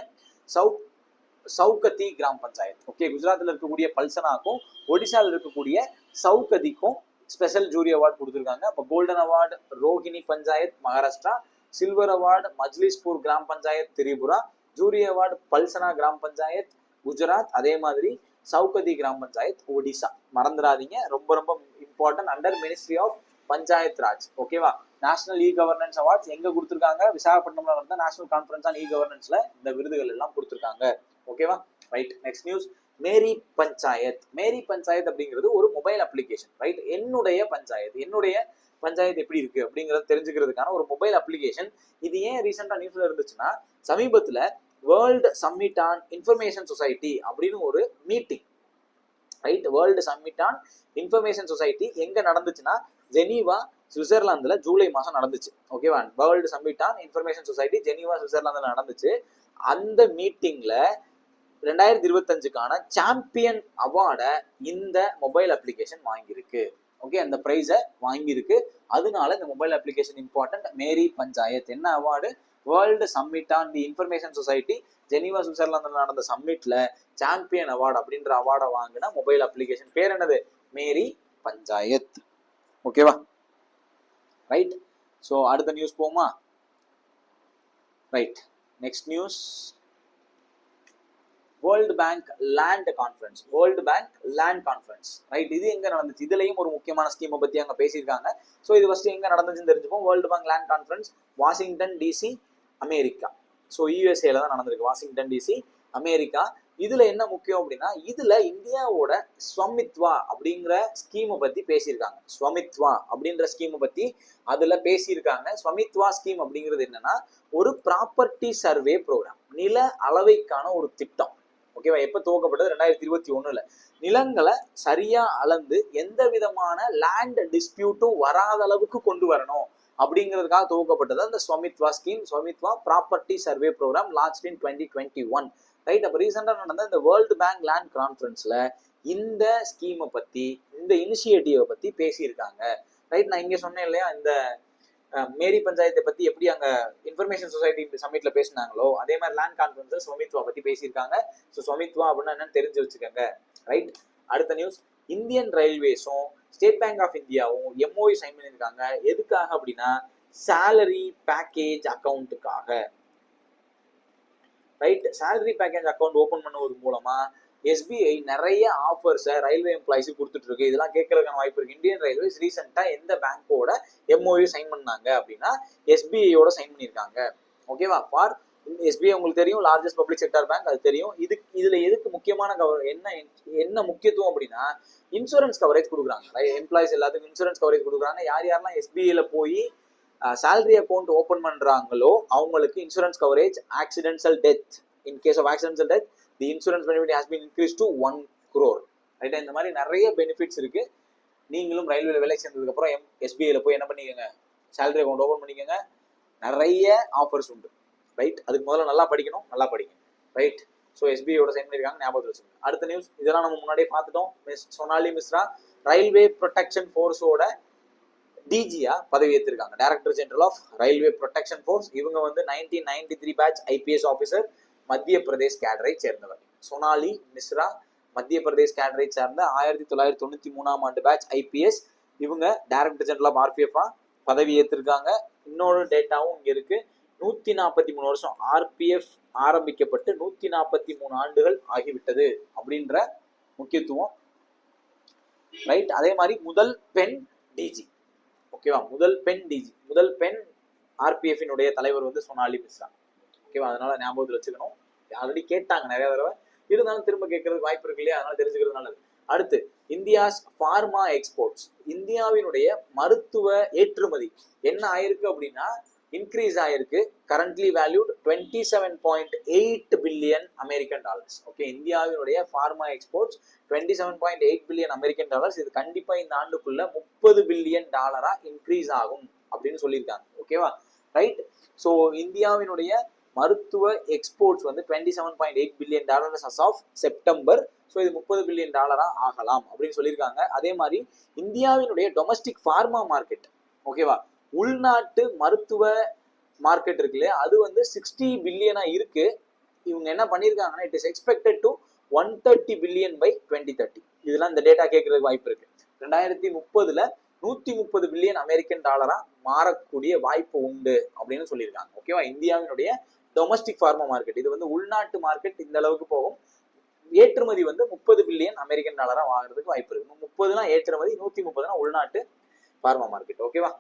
சவுகதி கிராம் பஞ்சாயத். ஓகே, குஜராத்ல இருக்கக்கூடிய பல்சனாக்கும் ஒடிசால இருக்கக்கூடிய சவுகதிக்கும் ஸ்பெஷல் ஜூரி அவார்டு கொடுத்துருக்காங்க. அப்போ golden award Rohini panchayat Maharashtra, silver award Majlispur gram panchayat Tripura, jury award Palsana gram panchayat Gujarat, அதே மாதிரி சவுகதி கிராம் பஞ்சாயத் ஒடிசா. மறந்துடாதீங்க, ரொம்ப ரொம்ப important. Under ministry of Panchayat Raj. ஓகேவா. நேஷனல் கவர்னன்ஸ் அவார்ட்ஸ் எங்க கொடுத்துருக்காங்க? விசாகப்பட்டினம்ல நடந்த நேஷனல் கான்ஃபரன்ஸ் ஆன் கவர்னன்ஸ்ல இந்த விருதுகள் எல்லாம் கொடுத்துருக்காங்க. ஓகேவா. ரைட், நெக்ஸ்ட் நியூஸ் மேரி பஞ்சாயத். மேரி பஞ்சாயத் அப்படிங்கிறது ஒரு மொபைல் அப்ளிகேஷன். ரைட், என்னுடைய பஞ்சாயத்து எப்படி இருக்கு அப்படிங்கறத தெரிஞ்சுக்கிறதுக்கான ஒரு மொபைல் அப்ளிகேஷன். இது ஏன் ரீசெண்டா நியூஸ்ல இருந்துச்சுன்னா சமீபத்துல world summit on information society அப்படின்னு ஒரு meeting. Right, world summit on information society எங்க நடந்துச்சுன்னா ஜெனீவா சுவிட்சர்லாந்துல ஜூலை மாசம் நடந்துச்சு. ஓகேவா. World summit on information society Geneva சுவிட்சர்லாந்துல நடந்துச்சு. அந்த மீட்டிங்ல 2025க்கான சாம்பியன் அவார்டை இந்த மொபைல் அப்ளிகேஷன் வாங்கியிருக்கு. ஓகே, அந்த பிரைஸை வாங்கியிருக்கு. அதனால இந்த mobile application important. Meri Panchayat என்ன award? World summit on the information society Geneva சுவிட்சர்லாந்துல நடந்த சம்மிட்ல சாம்பியன் அவார்டு அப்படின்ற அவார்டை வாங்கின மொபைல் அப்ளிகேஷன் பேர் என்னது? மேரி பஞ்சாயத். ஓகேவா. ரைட், ஸோ அடுத்த நியூஸ் போமா. Right, next news world bank land conference. World bank land conference, right? இது எங்க நடந்துச்சு? இதுலயும் ஒரு முக்கியமான ஸ்கீமை பத்தி அங்க பேசியிருக்காங்க. ஸோ இது ஃபர்ஸ்ட் எங்க நடந்துச்சுன்னு தெரிஞ்சுப்போம். World bank land conference, Washington DC, America. So யூஎஸ்ஏல தான் நடந்திருக்கு, வாஷிங்டன் டிசி, அமெரிக்கா. இதுல என்ன முக்கியம் அப்படின்னா, இதுல இந்தியாவோட ஸ்வமித்வா அப்படிங்கிற ஸ்கீமை பத்தி பேசியிருக்காங்க. ஸ்வமித்வா அப்படின்ற ஸ்கீமை பத்தி அதுல பேசியிருக்காங்க. ஸ்வமித்வா ஸ்கீம் அப்படிங்கிறது என்னன்னா, ஒரு ப்ராப்பர்ட்டி சர்வே ப்ரோக்ராம், நில அளவைக்கான ஒரு திட்டம். ஓகேவா? எப்ப துவக்கப்பட்டது? 2021. நிலங்களை சரியா அளந்து எந்த விதமான லேண்ட் டிஸ்பியூட்டும் வராத அளவுக்கு கொண்டு வரணும் அப்படிங்கிறதுக்காக துவக்கப்பட்டது அந்த Swamitva scheme. Swamitva property survey program launched in 2021, right? அப்ப ரீசெண்டா நடந்த இந்த வேர்ல்டு பேங்க் லேண்ட் கான்ஃபரன்ஸ்ல இந்த ஸ்கீமை பத்தி, இந்த இனிஷியேட்டிவை பத்தி பேசியிருக்காங்க, ரைட்? நான் இங்க சொன்னேன் இல்லையா, இந்த மேரி பஞ்சாயத்தை பத்தி எப்படி அங்க இன்ஃபர்மேஷன் சொசைட்டி சமிட்ல பேசினாங்களோ அதே மாதிரி லேண்ட் கான்ஃபரன்ஸ் ஸ்வமித்வா பத்தி பேசியிருக்காங்க. ஸோ ஸ்வமித்வா அப்படின்னா என்னன்னு தெரிஞ்சு வச்சுக்கோங்க, ரைட்? அடுத்த நியூஸ், இந்தியன் ரயில்வேஸும் ஸ்டேட் பேங்க் ஆஃப் இந்தியாவும் எம்ஓயு சைன் பண்ணியிருக்காங்க. எதுக்காக அப்படின்னா, சேலரி பேக்கேஜ் அக்கௌண்ட்டுக்காக, right? Salary package account open பண்ணுவது மூலமா எஸ்பிஐ நிறைய ஆஃபர்ஸை ரயில்வே எம்ப்ளாயிஸுக்கு கொடுத்துட்டு இருக்கு. இதெல்லாம் கேட்கறதுக்கான வாய்ப்பு இருக்கு. இந்தியன் ரயில்வேஸ் ரீசெண்டா எந்த பேங்கோட எம்ஓயு சைன் பண்ணாங்க அப்படின்னா, எஸ்பிஐயோட சைன் பண்ணியிருக்காங்க. ஓகேவா? ஃபார் எஸ்பிஐ உங்களுக்கு தெரியும், லார்ஜஸ்ட் பப்ளிக் செக்டர் பேங்க், அது தெரியும். இதுல எதுக்கு முக்கியமான என்ன முக்கியத்துவம் அப்படின்னா, இன்சூரன்ஸ் கவரேஜ் கொடுக்குறாங்க. எம்ப்ளாயிஸ் எல்லாத்துக்கும் இன்சூரன்ஸ் கவரேஜ் கொடுக்குறாங்க. யார் யாரெல்லாம் எஸ்பிஐல போய் சேலரி அக்கௌண்ட் ஓபன் பண்றாங்களோ அவங்களுக்கு insurance coverage. Accidental death, in case of accidental death the insurance benefit has been increase to 1 crore, right? இந்த மாதிரி நிறைய பெனிஃபிட்ஸ் இருக்கு. நீங்களும் ரயில்வேல வேலை சேர்ந்ததுக்கு அப்புறம் எஸ்பிஐல போய் என்ன பண்ணிக்கோங்க, சேலரி அக்கௌண்ட் ஓபன் பண்ணிக்கோங்க. நிறைய ஆஃபர்ஸ் உண்டு, ரைட்? அதுக்கு முதல்ல நல்லா படிக்கணும், நல்லா படிங்க, ரைட்? ஸோ எஸ்பிஐயோட சைன் பண்ணியிருக்காங்க, ஞாபகத்தில் வச்சுக்கோங்க. அடுத்த நியூஸ், இதெல்லாம் நம்ம முன்னாடியே பார்த்துட்டோம். Miss Sonali Mishra railway protection ஃபோர்ஸோட டிஜியா பதவி ஏற்றிருக்காங்க, director general of railway protection force. இவங்க வந்து 1993 பேட்ச் ஐபிஎஸ் ஆஃபீஸர், மத்திய பிரதேஷ் கேடரை சேர்ந்தவர். சோனாலி மிஸ்ரா மத்திய பிரதேஷ் கேடரை சேர்ந்த 1993 பேட்ச் ஐபிஎஸ். இவங்க டைரக்டர் ஜெனரல் ஆஃப் ஆர்பிஎஃப் பதவி ஏற்றிருக்காங்க. இன்னொரு டேட்டாவும் இங்க இருக்கு. 143 வருஷம் ஆர்பிஎஃப் ஆரம்பிக்கப்பட்டு 143 ஆண்டுகள் ஆகிவிட்டது அப்படின்ற முக்கியத்துவம், ரைட்? அதே மாதிரி முதல் பெண் டிஜி, ஓகேவா? முதல் பெண் டிஜி, முதல் பெண் ஆர்பிஎஃபினுடைய தலைவர் வந்து சோனாலி மிஸ்ரா. ஓகேவா? அதனால ஞாபகத்தில் வச்சுக்கணும். ஆல்ரெடி கேட்டாங்க நிறைய தடவை, இருந்தாலும் திரும்ப கேட்கறதுக்கு வாய்ப்பு இருக்கு இல்லையா, அதனால தெரிஞ்சுக்கிறது நல்லது. அடுத்து, இந்தியாஸ் ஃபார்மா எக்ஸ்போர்ட்ஸ், இந்தியாவினுடைய மருத்துவ ஏற்றுமதி என்ன ஆயிருக்கு அப்படின்னா, இன்க்ரீஸ் ஆயிருக்கு. Currently valued 27.8 billion American dollars. Okay, இந்தியாவினுடைய pharma exports 27.8 billion American dollars. இது கண்டிப்பா இந்த ஆண்டுக்குள்ள 30 பில்லியன் டாலரா இன்க்ரீஸ் ஆகும் அப்படின்னு சொல்லியிருக்காங்க. ஓகேவா? ரைட்? ஸோ இந்தியாவினுடைய மருத்துவ எக்ஸ்போர்ட்ஸ் வந்து 27.8 billion dollars as of September. So இது 30 பில்லியன் டாலரா ஆகலாம் அப்படின்னு சொல்லியிருக்காங்க. அதே மாதிரி இந்தியாவினுடைய டொமஸ்டிக் ஃபார்மா மார்க்கெட், ஓகேவா, உள்நாட்டு மருத்துவ மார்க்கெட் இருக்கு இல்லையா, அது வந்து 60 பில்லியனா இருக்கு. இவங்க என்ன பண்ணியிருக்காங்கன்னா, it is expected to 130 billion by 2030. இதெல்லாம் இந்த டேட்டா கேட்கறதுக்கு வாய்ப்பு இருக்கு. 2030 130 பில்லியன் அமெரிக்கன் டாலரா மாறக்கூடிய வாய்ப்பு உண்டு அப்படின்னு சொல்லியிருக்காங்க. ஓகேவா? இந்தியாவினுடைய டொமஸ்டிக் ஃபார்மா மார்க்கெட், இது வந்து உள்நாட்டு மார்க்கெட் இந்த அளவுக்கு போகும். ஏற்றுமதி வந்து 30 பில்லியன் அமெரிக்கன் டாலரா வாங்குறதுக்கு வாய்ப்பு இருக்கு. 30 ஏற்றுமதி, 130 உள்நாட்டு ஃபார்மா மார்க்கெட். ஓகேவா?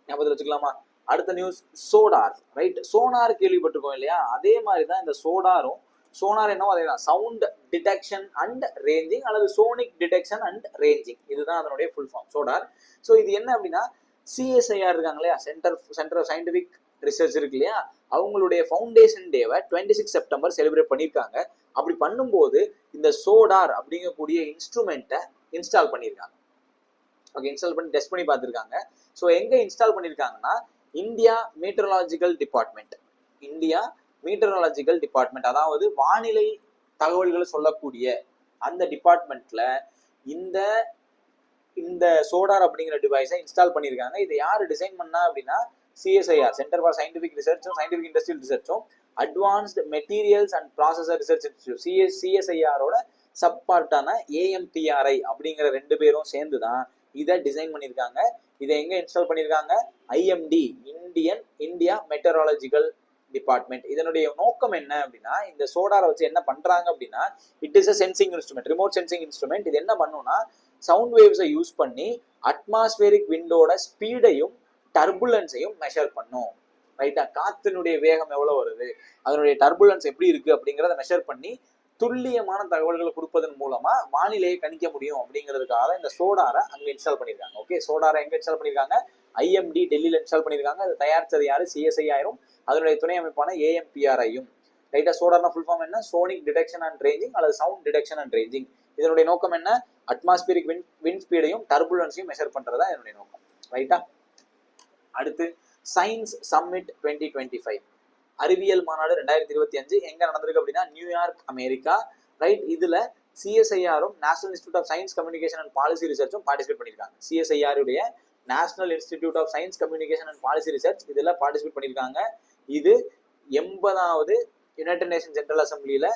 ஞாபகத்தில் வச்சுக்கலாமா? அடுத்த நியூஸ், சோடார், ரைட்? சோனார் கேள்விப்பட்டிருக்கோம் இல்லையா, அதே மாதிரி தான் இந்த சோடாரும். சோனார் என்னவோ அதே தான், சவுண்ட் டிடெக்ஷன் அண்ட் ரேஞ்சிங் அல்லது சோனிக் டிடெக்ஷன் அண்ட் ரேஞ்சிங், இதுதான் அதனுடைய ஃபுல் ஃபார்ம், சோடார். ஸோ இது என்ன அப்படின்னா, சிஎஸ்ஐஆர் இருக்காங்க இல்லையா, சென்டர் ஆஃப் சயின்டிபிக் ரிசர்ச் இருக்கு இல்லையா, அவங்களுடைய ஃபவுண்டேஷன் டேவை 26 செப்டம்பர் செலிப்ரேட் பண்ணியிருக்காங்க. அப்படி பண்ணும்போது இந்த சோடார் அப்படிங்கக்கூடிய இன்ஸ்ட்ருமெண்ட்டை இன்ஸ்டால் பண்ணியிருக்காங்க. ஓகே, இன்ஸ்டால் பண்ணி டெஸ்ட் பண்ணி பார்த்துருக்காங்க. ஸோ எங்க இன்ஸ்டால் பண்ணியிருக்காங்கன்னா, India meteorological department, India meteorological department, அதாவது வானிலை தகவல்களை சொல்லக்கூடிய அந்த டிபார்ட்மெண்ட்ல இந்த இந்த சோடார் அப்படிங்கிற டிவைஸை இன்ஸ்டால் பண்ணியிருக்காங்க. இதை யார் டிசைன் பண்ணா அப்படின்னா, சிஎஸ்ஐஆர், சென்டர் ஃபார் சயின்டிபிக் ரிசர்ச்சும் சயின்டிபிக் இண்டஸ்ட்ரியல் ரிசர்ச்சும் advanced materials and processor research institute, சிஎஸ்ஐஆரோட சப்பார்ட்டான ஏஎம்டிஆர்ஐ அப்படிங்கிற 2 பேரும் சேர்ந்து தான் இதை டிசைன் பண்ணியிருக்காங்க. இதை எங்க இன்ஸ்டால் பண்ணியிருக்காங்க? IMD, India meteorological department. இதனுடைய நோக்கம் என்ன அப்படின்னா, இந்த சோடாரை வச்சு என்ன பண்றாங்க அப்படின்னா, it is a sensing instrument, remote sensing instrument. இது என்ன பண்ணும்னா சவுண்ட் வேவ்ஸை யூஸ் பண்ணி அட்மாஸ்பியரிக் விண்டோட ஸ்பீடையும் டர்புலன்ஸையும் மெஷர் பண்ணும். ரைட்டா, காத்தினுடைய வேகம் எவ்வளவு வருது, அதனுடைய டர்புலன்ஸ் எப்படி இருக்கு அப்படிங்கிறத மெஷர் பண்ணி துல்லியமான தகவல்களை கொடுப்பதன் மூலமா வானிலையை கணிக்க முடியும் அப்படிங்கிறதுக்காக இந்த சோடாரை அங்க இன்ஸ்டால் பண்ணிருக்காங்க. ஓகே, சோடாரை எங்க இன்ஸ்டால் பண்ணிருக்காங்க? ஐஎம்டி டெல்லியில இன்ஸ்டால் பண்ணிருக்காங்க. அது தயாரிச்சது யாரு? சிஎஸ்ஐஆரும் அதனுடைய துணை அமைப்பான ஏஎம்பிஆர்ஐயும். ரைட்டா, சோடார்னா ஃபுல் ஃபார்ம் என்ன? சோனிக் டிடெக்ஷன் அண்ட் ரேஞ்சிங் அல்லது சவுண்ட் டிடெக்ஷன் அண்ட் ரேஞ்சிங். இதனுடைய நோக்கம் என்ன? அட்மாஸ்பியரிக் விண்ட் ஸ்பீடையும் டர்புலன்ஸையும் மெஷர் பண்றதா இதனுடைய நோக்கம். ரைட்டா, அடுத்து சயின்ஸ் சம்மிட் 2025 அறிவியல் மாநாடு 2025 எங்க நடந்திருக்கு அப்படின்னா நியூயார்க், அமெரிக்கா. ரைட், இதுல சிஎஸ்ஐஆரும் national institute of science communication and policy ரிசர்ச்சும் பார்ட்டிசிபேட் பண்ணியிருக்காங்க. சிஎஸ்ஐஆர் உடைய national institute of science communication and policy research இதுல பார்ட்டிசிபேட் பண்ணியிருக்காங்க. இது 80வது யுனைடெட் நேஷன் ஜெனரல் அசம்பிளியில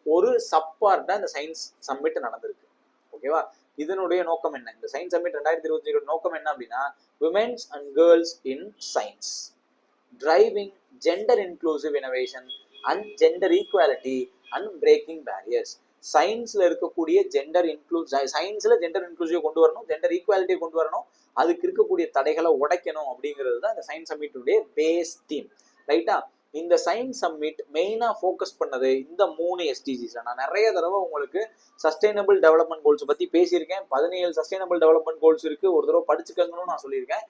ஒரு சப்பார்ட்டா இந்த சயின்ஸ் சம்மிட் நடந்திருக்கு. ஓகேவா, இதனுடைய நோக்கம் என்ன? இந்த சயின்ஸ் சம்மிட் 2025 நோக்கம் என்ன அப்படின்னா, womens and girls in science, driving gender inclusive innovation and gender equality and breaking barriers. சயின்ஸ்ல இருக்கக்கூடிய சயின்ஸ்ல ஜெண்டர் இன்க்ளூசிவ் கொண்டு வரணும், ஜெண்டர் ஈக்குவாலிட்டியை கொண்டு வரணும், அதுக்கு இருக்கக்கூடிய தடைகளை உடைக்கணும் அப்படிங்கிறது தான் இந்த சயின்ஸ் சம்மிட்டுடைய பேஸ் தீம். ரைட்டா, இந்த சயின்ஸ் சம்மிட் மெயினா ஃபோக்கஸ் பண்ணது இந்த 3 எஸ்டிஜிஸ்ல. நான் நிறைய தடவை உங்களுக்கு சஸ்டைனபிள் டெவலப்மெண்ட் கோல்ஸ் பத்தி பேசியிருக்கேன். 17 சஸ்டைனபிள் டெவலப்மெண்ட் கோல்ஸ் இருக்கு, ஒரு தடவை படிச்சுக்கணும்னு நான் சொல்லியிருக்கேன்.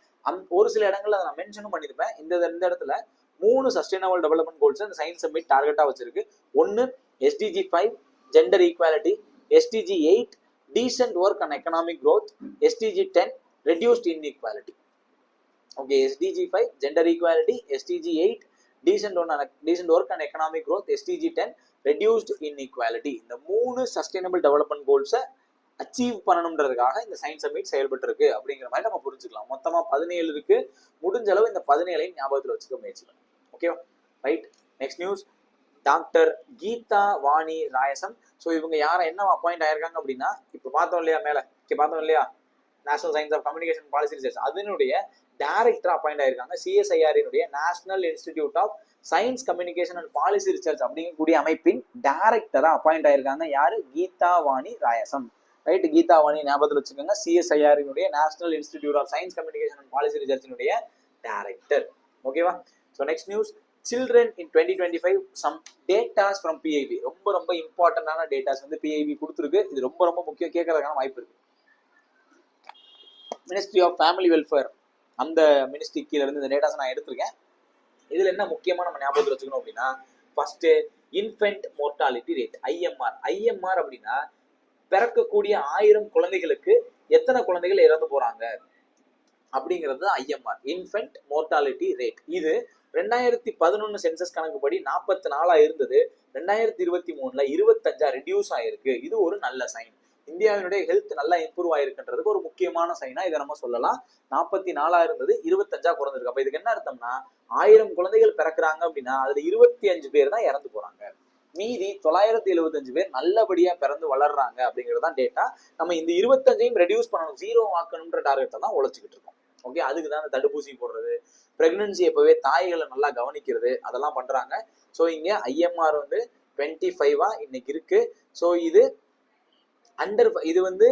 ஒரு சில இடங்கள்ல அதை நான் மென்ஷனும் பண்ணியிருப்பேன். இந்த இடத்துல 3 சஸ்டைனபிள் டெவலப்மெண்ட் கோல்ஸ் இந்த சயின்ஸ் சம்மிட் டார்கெட்டா வச்சிருக்கு. 1 SDG 5 gender equality, SDG 8 decent work and economic growth, SDG 10 reduced inequality. Okay, SDG 5 gender equality, SDG 8 decent work and economic growth, SDG 10 reduced inequality. இந்த 3 சஸ்டைனபிள் டெவலப்மெண்ட் கோல்ஸை அச்சீவ் பண்ணணும்ன்றதுக்காக இந்த science submit செயல்பட்டு இருக்கு அப்படிங்கிற மாதிரி நம்ம புரிஞ்சுக்கலாம். மொத்தமா 17 இருக்கு. முடிஞ்ச அளவு இந்த 17ஐயும் ஞாபகத்தில் வச்சுக்க முயற்சி பண்ணுங்க. ஓகேவா, right. Next news, doctor Geetha Vani Rayasam. So இவங்க யாரை என்ன அப்பாயிண்ட் ஆயிருக்காங்க அப்படின்னா, இப்போ பார்த்தோம் இல்லையா, மேலே பார்த்தோம் இல்லையா, national science of communication policy research அதனுடைய டைரக்டரா அப்பாயிண்ட் ஆயிருக்காங்க. சிஎஸ்ஐஆரினுடைய national institute of science communication and policy research அப்படிங்கக்கூடிய அமைப்பின் டைரக்டரா அப்பாயிண்ட் ஆயிருக்காங்க. யாரு? கீதா வாணி ராயசம். ரைட், கீதா வாணி ஞாபகத்தில் வச்சுக்கோங்க. சிஎஸ்ஐஆரினுடைய national institute of science communication and policy ரிசர்ச்சினுடைய டைரக்டர். ஓகேவா, so next news, children in 2025 some datas from PIB. ரொம்ப ரொம்ப இம்பார்ட்டன்டான டேட்டாஸ் வந்து பிஐபி கொடுத்துருக்கு. இது ரொம்ப ரொம்ப முக்கியம், கேட்கறதுக்கான வாய்ப்பு இருக்கு. மினிஸ்ட்ரி ஆஃப் ஃபேமிலி வெல்ஃபேர், அந்த மினிஸ்ட்ரி கீழே இருந்து இந்த டேட்டாஸ் நான் எடுத்திருக்கேன். இதுல என்ன முக்கியமா நம்ம ஞாபகத்தில் வச்சுக்கணும் அப்படின்னா, first infant mortality rate, IMR. IMR அப்படின்னா பிறக்கக்கூடிய 1000 குழந்தைகளுக்கு எத்தனை குழந்தைகள் இறந்து போறாங்க அப்படிங்கிறது ஐஎம்ஆர், இன்ஃபென்ட் மோர்டாலிட்டி ரேட். இது 2011 சென்சஸ் கணக்குப்படி 44 இருந்தது. 2023 25 ரெடியூஸ் ஆயிருக்கு. இது ஒரு நல்ல சைன். இந்தியாவினுடைய ஹெல்த் நல்லா இம்ப்ரூவ் ஆயிருக்குன்றதுக்கு ஒரு முக்கியமான சைனா இதை நம்ம சொல்லலாம். 44 இருந்தது, 25 குறைஞ்சிருக்கு. அப்ப இதுக்கு என்ன அர்த்தம்னா, 1000 குழந்தைகள் பிறக்கிறாங்க அப்படின்னா அதுல 25 பேர் தான் இறந்து போறாங்க. மீதி 975 பேர் நல்லபடியா பிறந்து வளர்றாங்க அப்படிங்கிறது தான் டேட்டா. நம்ம இந்த 25ஐயும் ரெடியூஸ் பண்ணணும், 0 ஆக்கணும்ன்ற டார்கெட்டை தான் உழைச்சிக்கிட்டு இருக்கோம். ஓகே, அதுக்கு தான் அந்த தடுப்பூசி போடுறது, பிரெக்னன்சி எப்பவே தாய்களை நல்லா கவனிக்கிறது, அதெல்லாம் பண்றாங்க. ஸோ இங்க ஐஎம்ஆர் வந்து 25 இன்னைக்கு இருக்கு. ஸோ இது இது வந்து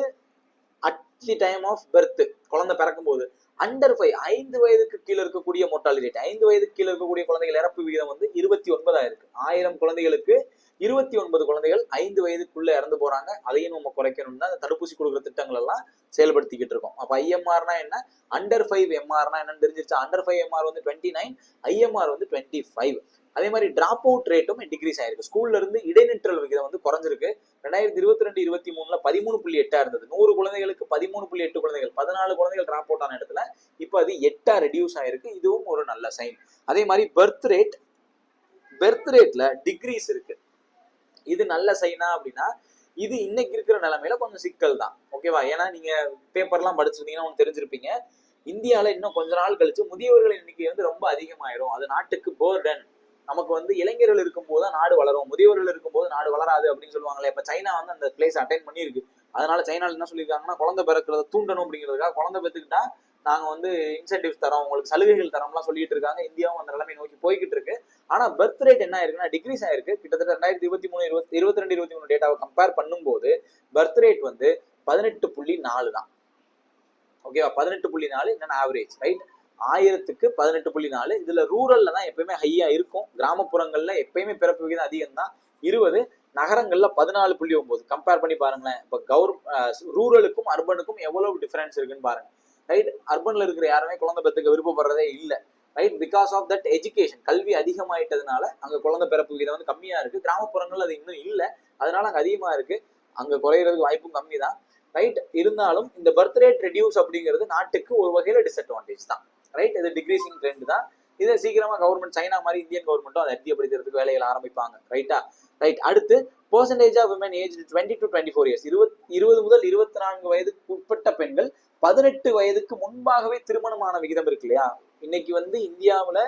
at the time of birth, குழந்தை பிறக்கும் போது. அண்டர் 5 5 வயதுக்கு கீழே இருக்கக்கூடிய மோர்டாலிட்டி ரேட், 5 வயதுக்கு கீழே இருக்கக்கூடிய குழந்தைகள் இறப்பு விகிதம் வந்து 29 இருக்கு. 1000 குழந்தைகளுக்கு 29 குழந்தைகள் 5 வயதுக்குள்ள இறந்து போறாங்க. அதையும் நம்ம குறைக்கணும்னு தான் அந்த தடுப்பூசி கொடுக்குற திட்டங்கள் எல்லாம் செயல்படுத்திக்கிட்டு இருக்கோம். அப்ப ஐஎம்ஆர்னா என்ன, அண்டர் 5 எம்ஆர்னா என்னன்னு தெரிஞ்சிருச்சா? அண்டர் 5 எம்ஆர் வந்து 29, ஐஎம்ஆர் வந்து 25. அதே மாதிரி டிராப் அவுட் ரேட்டும் டிகிரீஸ் ஆயிருக்கு. ஸ்கூல்ல இருந்து இடைநிற்றல் விகிதம் வந்து குறைஞ்சிருக்கு. 2022-23 13.8 இருந்தது. 100 குழந்தைகளுக்கு 13.8 குழந்தைகள், 14 குழந்தைகள் டிராப் அவுட் ஆன இடத்துல இப்போ அது 8 ரெடியூஸ் ஆயிருக்கு. இதுவும் ஒரு நல்ல சைன். அதே மாதிரி பர்த் ரேட்ல டிகிரீஸ் இருக்கு. இது நல்ல சைனா அப்படின்னா, இது இன்னைக்கு இருக்கிற நிலைமையில கொஞ்சம் சிக்கல் தான். ஓகேவா, ஏன்னா நீங்க பேப்பர்லாம் படிச்சிருந்தீங்கன்னா உங்களுக்கு தெரிஞ்சிருப்பீங்க, இந்தியாவில இன்னும் கொஞ்ச நாள் கழிச்சு முதியவர்கள் எண்ணிக்கை வந்து ரொம்ப அதிகமாயிரும். அது நாட்டுக்கு பேர்டன். நமக்கு வந்து இளைஞர்கள் இருக்கும்போது தான் நாடு வளரும், முதியவர்கள் இருக்கும்போது நாடு வளராது அப்படின்னு சொல்லுவாங்களே. இப்ப சைனா வந்து அந்த பிளேஸ் அட்டைன் பண்ணியிருக்கு. அதனால சைனால என்ன சொல்லியிருக்காங்கன்னா, குழந்தை பிறக்கிறத தூண்டணும் அப்படிங்கிறதுக்காக குழந்தை பெற்றுக்கிட்டா நாங்க வந்து இன்சென்டிவ்ஸ் தரோம், உங்களுக்கு சலுகைகள் தரோம்லாம் சொல்லிட்டு இருக்காங்க. இந்தியாவும் அந்த நிலைமை நோக்கி போய்கிட்டு இருக்கு. ஆனா பர்த் ரேட் என்ன ஆயிருக்குன்னா டிகிரீஸ் ஆயிருக்கு. கிட்டத்தட்ட 2023 22 23 டேட்டாவை கம்பேர் பண்ணும்போது பர்த் ரேட் வந்து 18.4 தான். ஓகேவா, 18.4 என்னன்னா ஆவரேஜ், ரைட்? 1000க்கு 18.4. இதுல ரூரல்ல தான் எப்பயுமே ஹையா இருக்கும். கிராமப்புறங்கள்ல எப்பயுமே பிறப்பு விகிதம் அதிகம் தான் 20, நகரங்கள்ல 14.9. கம்பேர் பண்ணி பாருங்களேன். இப்ப ரூரலுக்கும் அர்பனுக்கும் எவ்வளவு டிஃபரன்ஸ் இருக்குன்னு பாருங்க, ரைட்? அர்பன்ல இருக்கிற யாருமே குழந்தை பெற்றுக்க விருப்பப்படுறதே இல்லை, right? Because of that education, கல்வி அதிகமாயிட்டதுனால அங்க குழந்தை பிறப்பு விகிதம் வந்து கம்மியா இருக்கு. கிராமப்புறங்கள் அது இன்னும் இல்லை, அதனால அங்க அதிகமா இருக்கு. அங்க குறையிறதுக்கு வாய்ப்பும் கம்மி தான், ரைட்? இருந்தாலும் இந்த பர்த் ரேட் ரெடியூஸ் அப்படிங்கிறது நாட்டுக்கு ஒரு வகையில டிஸ்அட்வான்டேஜ் தான், ரைட்? இது டிக்ரீசிங் ட்ரெண்ட் தான். இதை சீக்கிரமா கவர்மெண்ட், சைனா மாதிரி இந்தியன் கவர்மெண்ட்டும் அதை அத்தியப்படுத்துறதுக்கு வேலைகள் ஆரம்பிப்பாங்க, ரைட்டா? ரைட். அடுத்து percentage of women age 20 to 24 years, 20 முதல் 24 வயதுக்கு உட்பட்ட பெண்கள் 18 வயதுக்கு முன்பாகவே திருமணமான விகிதம் இருக்கு இல்லையா? இன்னைக்கு வந்து இந்தியாவுல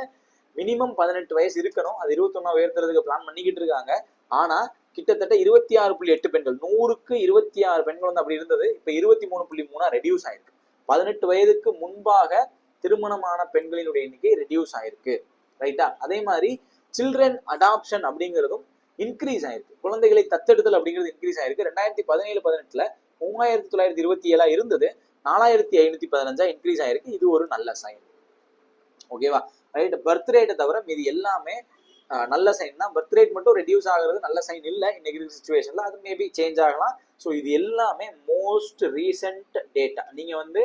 மினிமம் 18 வயசு இருக்கணும், அது 21 உயர்த்துறதுக்கு பிளான் பண்ணிக்கிட்டு இருக்காங்க. ஆனா கிட்டத்தட்ட 26.8 பெண்கள், 100க்கு 26 பெண்கள் வந்து அப்படி இருந்தது, இப்ப 23.3 ரெடியூஸ் ஆயிருக்கு. 18 வயதுக்கு முன்பாக திருமணமான பெண்களினுடைய எண்ணிக்கை ரெடியூஸ் ஆயிருக்கு, ரைட்டா? அதே மாதிரி சில்ட்ரன் அடாப்ஷன் அப்படிங்கிறதும் இன்க்ரீஸ் ஆயிருக்கு. குழந்தைகளை தத்தெடுத்தல் அப்படிங்கிறது இன்க்ரீஸ் ஆயிருக்கு. 2017-18ல 3927 இருந்தது, 4515 இன்க்ரீஸ் ஆயிருக்கு. இது ஒரு நல்ல சைன், ஓகேவா? ரைட். பர்த் ரேட்டை தவிர மீது எல்லாமே நல்ல சைன் தான். பர்த் ரேட் மட்டும் ரெடியூஸ் ஆகுறது நல்ல சைன் இல்லை இன்னைக்கு இருக்கிற சிச்சுவேஷன்ல, அது மேபி சேஞ்ச் ஆகலாம். ஸோ இது எல்லாமே மோஸ்ட் ரீசெண்ட் டேட்டா. நீங்க வந்து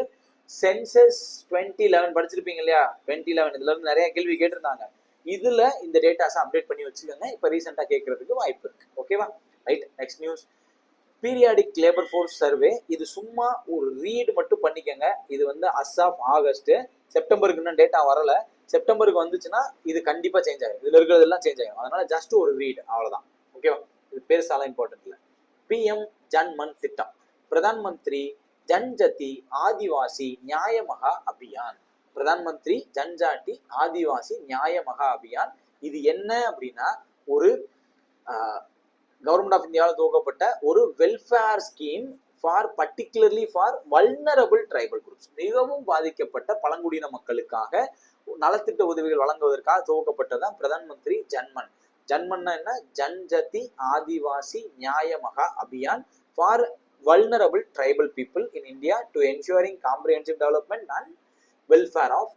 சென்சஸ் 2011 படிச்சிருப்பீங்க இல்லையா? 2011 இதுல இருந்து நிறைய கேள்வி கேட்டிருந்தாங்க. இதுல இந்த டேட்டாஸ் அப்டேட் பண்ணி வச்சுக்கோங்க, இப்ப ரீசெண்டா கேட்கறதுக்கு வாய்ப்பு இருக்கு, ஓகேவா? Right. Next news, periodic labour force survey. இது சும்மா ஒரு ரீட் மட்டும் பண்ணிக்கங்க. இது வந்து அஸ் ஆஃப் ஆகஸ்ட், செப்டம்பருக்கு இன்னும் டேட்டா வரல. செப்டம்பருக்கு வந்துச்சுன்னா இது கண்டிப்பா சேஞ்ச் ஆகும், இதுல இருக்கிறது எல்லாம் சேஞ்ச் ஆகும். அதனால ஜஸ்ட் ஒரு ரீட், அவ்வளவுதான், ஓகேவா? இது பெருசால இம்பார்ட்டன்ட் இல்லை. PM ஜன் மன் திட்டம், பிரதான் மந்திரி ஜன்ஜாதி ஆதிவாசி நியாய மகா அபியான். பிரதான் மந்திரி ஜன்ஜாதி ஆதிவாசி நியாய மகா அபியான். இது என்ன அப்படின்னா ஒரு கவர்மெண்ட் ஆஃப் இந்தியாவில் துவக்கப்பட்ட ஒரு welfare scheme for particularly for vulnerable tribal groups, மிகவும் பாதிக்கப்பட்ட பழங்குடியின மக்களுக்காக நலத்திட்ட உதவிகள் வழங்குவதற்காக துவக்கப்பட்டதான் பிரதான் மந்திரி ஜன்மன். ஜன்மன்னா என்ன? Janjati Adivasi Nyaya Maha Abhiyan for vulnerable tribal people in India to ensuring comprehensive development and welfare of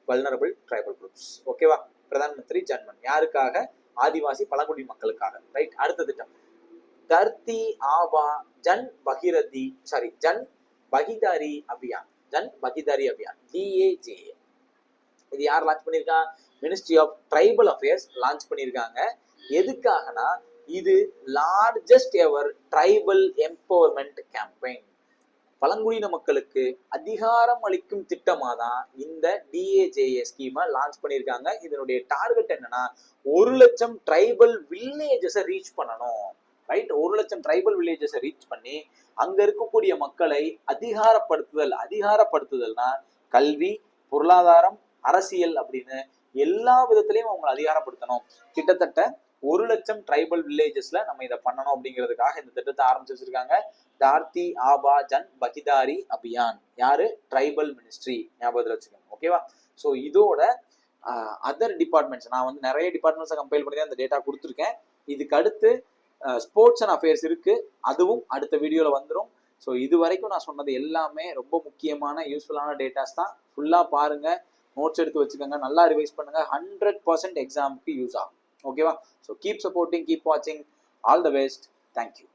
vulnerable tribal groups, ஓகேவா? பிரதான் மந்திரி ஜன்மன் யாருக்காக? ஆதிவாசி பழங்குடி மக்களுக்காக, ரைட்? அடுத்த திட்டம் தர்த்தி ஆபா ஜன் பகிரதி ஜன் பகிதாரி அபியான். ஜன் பகிதாரி அபியான், DAJA. இது யார் லான்ச் பண்ணியிருக்கா? Ministry of tribal affairs launch பண்ணியிருக்காங்க. எதுக்காகனா இது largest ever tribal empowerment campaign. பழங்குடியின மக்களுக்கு அதிகாரம் அளிக்கும் திட்டமா தான் இந்த DAJA ஸ்கீமை லான்ச் பண்ணியிருக்காங்க. இதனுடைய டார்கெட் என்னன்னா 1,00,000 ட்ரைபல் வில்லேஜஸை ரீச் பண்ணணும், ரைட்? 1,00,000 ட்ரைபல் வில்லேஜஸை ரீச் பண்ணி அங்க இருக்கக்கூடிய மக்களை அதிகாரப்படுத்துதல். அதிகாரப்படுத்துதல்னா கல்வி, பொருளாதாரம், அரசியல் அப்படின்னு எல்லா விதத்திலையும் அவங்களை அதிகாரப்படுத்தணும். கிட்டத்தட்ட 1,00,000 ட்ரைபல் வில்லேஜஸ்ல நம்ம இதை பண்ணணும் அப்படிங்கிறதுக்காக இந்த திட்டத்தை ஆரம்பிச்சு வச்சிருக்காங்க. தார்த்தி ஆபா ஜன் பகிதாரி அபியான். யாரு? ட்ரைபல் மினிஸ்ட்ரி, ஞாபகத்தில் வச்சுக்கோங்க, ஓகேவா? ஸோ இதோட அதர் டிபார்ட்மெண்ட்ஸ், நான் வந்து நிறைய டிபார்ட்மெண்ட்ஸை கம்பைல் பண்ணி தான் இந்த டேட்டா கொடுத்துருக்கேன். இதுக்கு அடுத்து ஸ்போர்ட்ஸ் அண்ட் அஃபேர்ஸ் இருக்கு, அதுவும் அடுத்த வீடியோவில் வந்துடும். ஸோ இது வரைக்கும் நான் சொன்னது எல்லாமே ரொம்ப முக்கியமான யூஸ்ஃபுல்லான டேட்டாஸ் தான். ஃபுல்லாக பாருங்க, நோட்ஸ் எடுத்து வச்சுக்கோங்க, நல்லா ரிவைஸ் பண்ணுங்க. 100% எக்ஸாமுக்கு யூஸ் ஆகும், ஓகேவா? ஸோ கீப் சப்போர்ட்டிங், கீப் வாட்சிங். All the best. தேங்க்யூ.